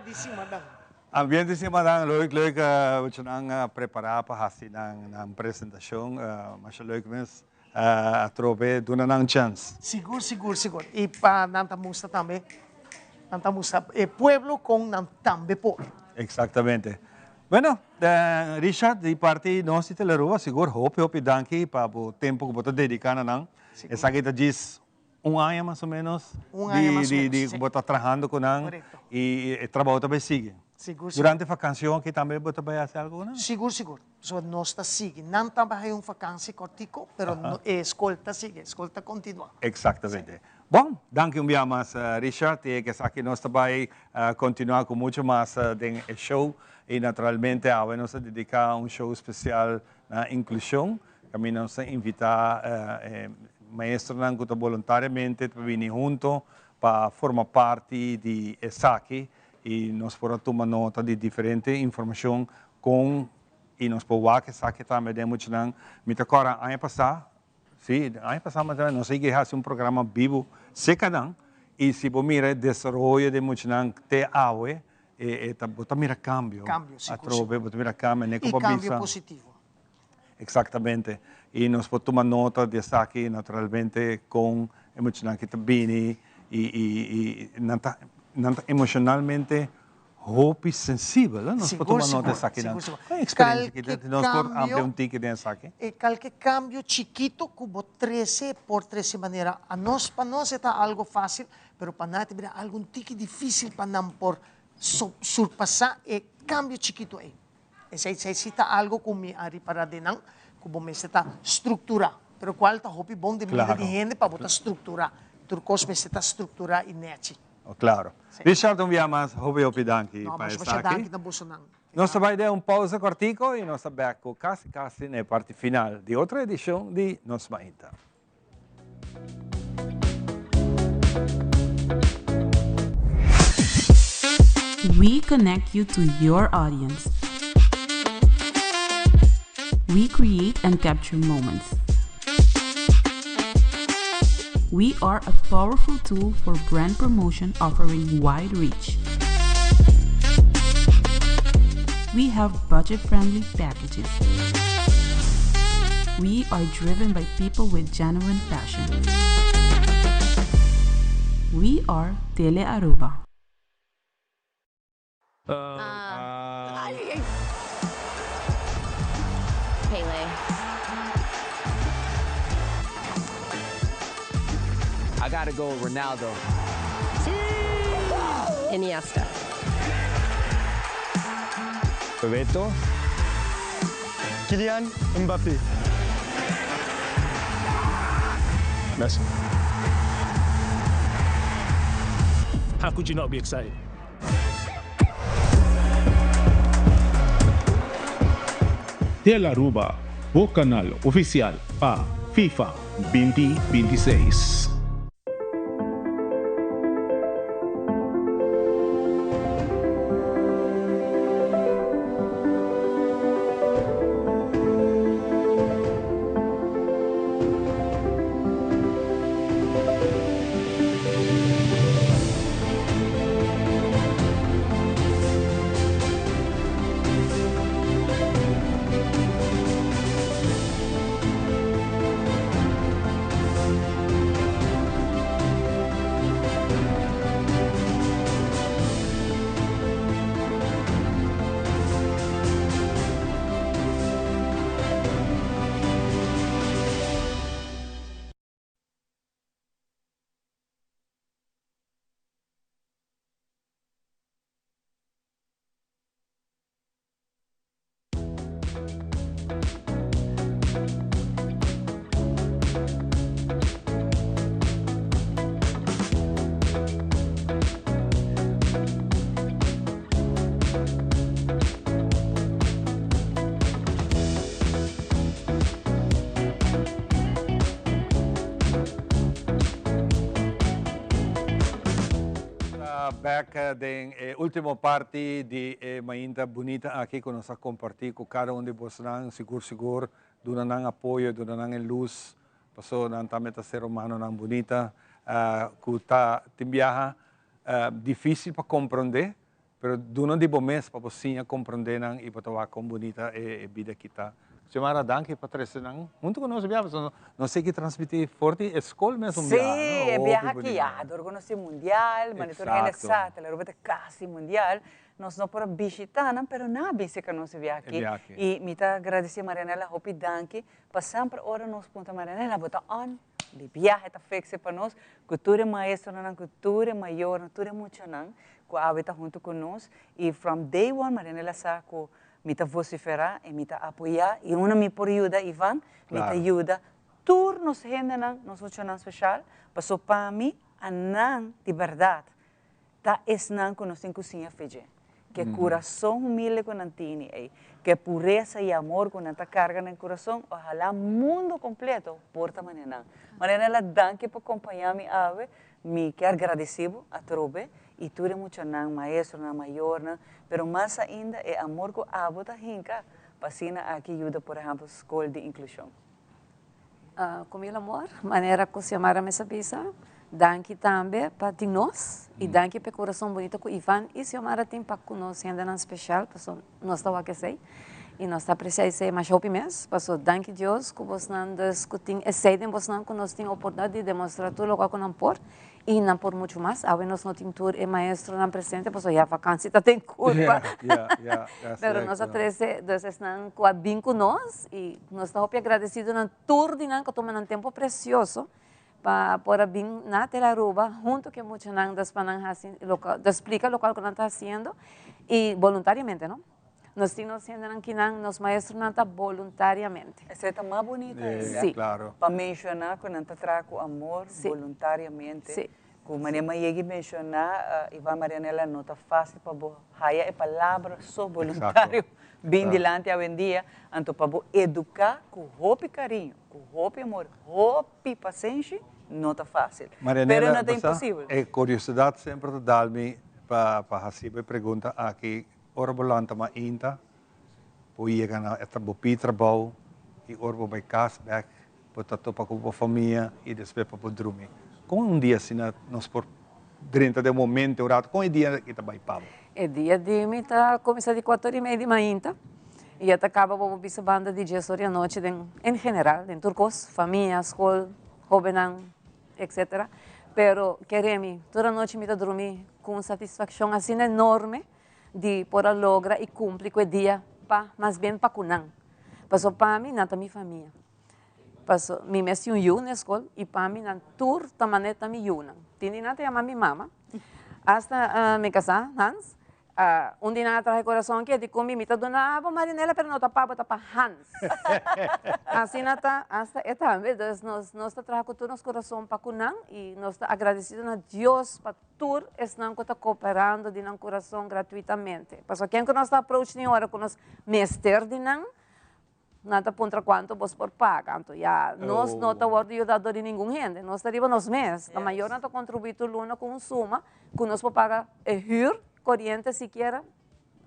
di si Madang. Ambiente si madang, leuk, wat je dan preparar para hacer na presentación, mas leuk mes, atrobe, doen een chance. Seguro. E para nanta musta também, pueblo com tambe por. Exactamente. Bueno, Richard, di parte nós te leroa, seguro, hope danke para o tempo que você dedicar nang. Essa aqui tá diz ano mais ou menos, de que você trabalhando com nang e trabalho também sigue. Seguro. Durante a vacação aqui também você vai fazer algo, não? Seguro. So, nós está sigue. Não trabalha uma vacância cortico, pero escolta sigue, escolta continua. Exatamente. Bom, danke dia mais, Richard, e que aqui nós vai continuar com muito mais do show e naturalmente agora nós dedicar show especial na inclusão. Kami nós invitar maestros que voluntariamente para vir junto para formar parte de ESACI e nós podemos tomar nota de diferente informação e nós podemos que ESACI também tem muito não. Me agora ano passado, mas nós temos um programa vivo secadão e se você mira desenvolvimento de muito não te awe você mira cambio. Você mira cambio, e cambio positivo. Exatamente. E nós podemos tomar nota de ESACI naturalmente com muito não que está bem e emocionalmente hope sensível, não? Nós podemos tomar nota dessa aqui, não? Qual é a experiência que nós podemos abrir ticket dessa aqui? Qualquer cambio chiquito, como 13 por 13 maneira. Para nós está algo fácil, pero para nós é algo ticket difícil para nós por surpassar e cambio chiquito aí. Essa necessita algo como me para de não, como me está estruturar. Pero qual está hope bom de vida de gente para botar estruturar. Turcos me está estruturar e net. Claro. Richard, dia mais, hope danke para essa aqui. Nós vamos dar pausa cortico e nós vamos quase na parte final de outra edição de Nos Mainta. We connect you to your audience. We create and capture moments. We are a powerful tool for brand promotion offering wide reach. We have budget-friendly packages. We are driven by people with genuine passion. We are Tele Aruba. Pele. I gotta go with Ronaldo. Iniesta. Bebeto. Kylian Mbappé. Messi. How could you not be excited? Tele Aruba, o canal oficial para FIFA 2026. Back din última parte de Mainta Bonita aqui que nós compartilhar com cada um de vocês, seguro, dando apoio, dando luz, passou na também ser humano na Bonita, que está timbiaha difícil para compreender, Pero doon di bomes para você compreender nang ipatawa kung bonita e vida kita. Senhora, danke Patrícia nang. Muito conosco viagens, não sei que transmitir forte escola mesmo. Sim, é viaja aqui, organização mundial, mas é necessário, a Europa quase mundial. Nós não podemos visitar, mas não bisa que nós viaja aqui. E me tá agradecer Marianela, hopi danke, para sempre ora nós ponta Marianela, bota on. De viaje está fixe para nós, cultura maestro, cultura maior, cultura muito não, que habita junto conosco. E from day one, Marianela sabe que me está vociferar e me está apoiar. E uma me por ajuda, Ivan, me está ajuda. Todos nos gente não, nós não especial, passou para mim, a não de verdade, tá es não que nós temos cozinha feijão. Que coração humilde que não tem, que pureza e amor que não está carga no coração, ojalá o mundo completo porta maneira. Marianela, danke por acompanhar-me, ave, me quero agradecido a Trobe, e tudo é muito não, maestro, não, maior, não, pero mais ainda é amor que a avó está hinca, para aqui ajuda, por exemplo, escola de inclusão. Com meu amor, maneira que se amara me sabisa, danke também para nós e danke para o coração bonito com Ivan e se amara tem para nós ainda não especial, porque nós estamos aqui sei e nós está apreciando isso mais rápido mesmo, porque danke Deus que você não discutem, excedem você não que nós temos a oportunidade de demonstrar tudo o que não por e não por muito mais, a nós não temos tour e maestro não presente, porque já a vacância está tem culpa, mas nós apreciamos não com a bem com nós e nós estamos agradecidos no tour de não que tomamos um tempo precioso para poder vir na Telaruba, junto com muitos não explica o local que não está fazendo e voluntariamente, não? Nós estamos fazendo aqui, nos maestros não está voluntariamente. Essa é a mais bonita, sim. Claro. Para mencionar que não está trazendo amor voluntariamente. Sim. Como Maria Maia mencionar, Ivan Marianela não está fácil para raiar a palavra só voluntário, bem dilante hoje em dia, então para educar com roupa e carinho, com roupa e amor, roupa e paciência, não está fácil. Marianela, mas não é impossível. É curiosidade sempre de dar-me para receber pergunta aqui, ora volante ma inta, pois ia na trabalho trabalho e ora vai casa back, para topa com a família e depois para dormir. Com dia assim nós por dentro do momento orado, com o dia que está vai pavo. É dia de mim tá começa de 4:30 de manhã e até acaba vou bisa banda de dia sobre a noite em geral, em turcos, família, escola, jovenão, etc. Pero queremos toda noite me dormir com satisfação assim enorme de poder lograr e cumprir com o dia pa mais bem para kunang. Paso para mim nata minha família. Paso mi mesi un na escola e para mim na tour tamaneta mi yuna. Tindi nata a minha mama. Hasta me casar Hans. Dia na traje coração que de comi mita dona Marinela pero não tapa Hans. Assim nata hasta também nós traje com todos coração para kunang e nós agradecido a Deus para tour estão cooperando de nosso coração gratuitamente. Paso quem que nós está approaching hora com nós mester de não nada contra quanto vos por paga, então já nós não estamos ajudando de nenhum gente, nós estamos nos meses, a maior não contribui o luna com uma suma que nós por pagar hyr, corriente siquiera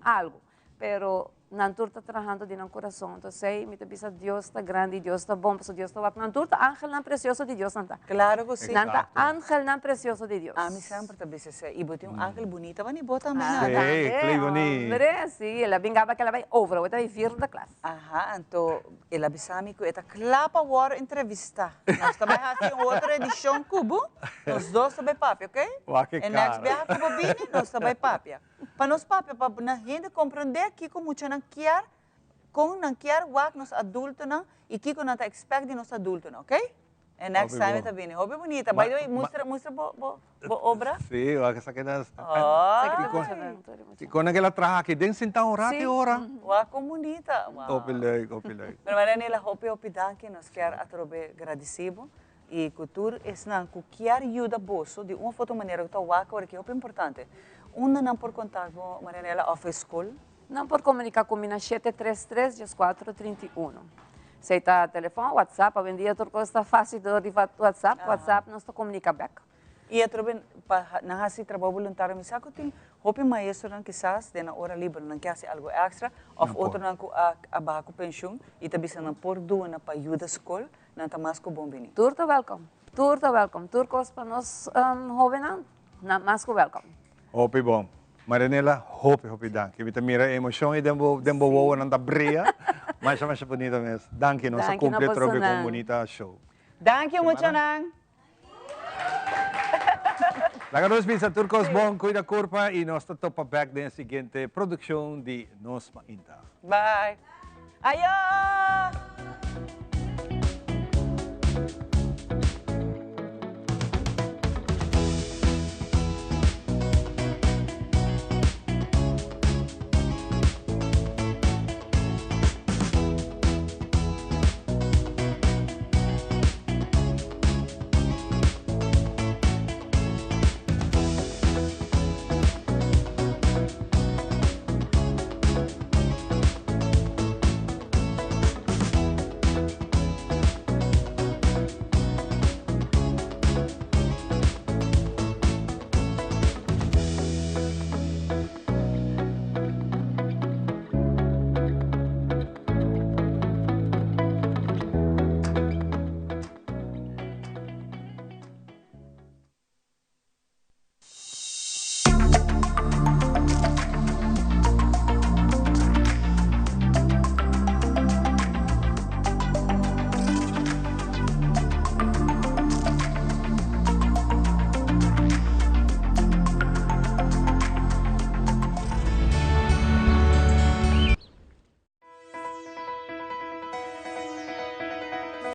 algo, pero Nantur está trabalhando de nosso coração, então sei, me te Deus está grande, Deus está bom, porque Deus está bom. Nantur está ángel não precioso de Deus, Nanta. Claro que sim. Nanta ángel não precioso de Deus. A mim sempre te disse, e botem ángel bonito, vai botar também. Sim, que bonito. Sim, ela vingava que ela vai over, ela vai vir da classe. Aham, então, ela avisou-me que ela clapa a entrevista. Nós também fazemos outra edição cubo, nós dois também papi, ok? E next viaja para Bobini, nós também papi. Para nós papi, para a gente compreender que como não quer, com não quer o nos adultos não e que não está expect de nos adultos não, ok? E next time está bem, hobby bonita. By the way, mostra bo obra. Sim, o que essa que das. E quando ela traga aqui, den sentar um rato hora. Uau, como bonita. Opilei. Mas Marianela, hopi danke, nós quer atrobe agradecido e cultura é que quer ajuda bolso de uma foto maneira que está uau, que é importante. Não por contato, Marianela, off school. Não por comunicar comigo 733-1431. Se está telefone, WhatsApp, hoje em dia tudo está fácil de WhatsApp, WhatsApp nós está comunica back. E também na hasi trabalho voluntário, me saco tem hopi maestro não quizás de na hora livre não quer algo extra, ou outro não com a barco pensão e também se não por duas na para ajuda escola, não está mais com bom bem. Turta welcome, turta welcome, turcos para nós jovens não mais com welcome. Hopi bom. Marinela, hope danke. Kita mira emoção e dembo wowo ng tabria. Mas bonita mesmo. Danke, nossa Danke, cumple na trobe personal. com bonita show. Dank je, Muchanang. Lagados sa Turcos Bong, cuida curpa e nós estamos para back din seguinte produção de Nos Mainta. Bye. Ayo!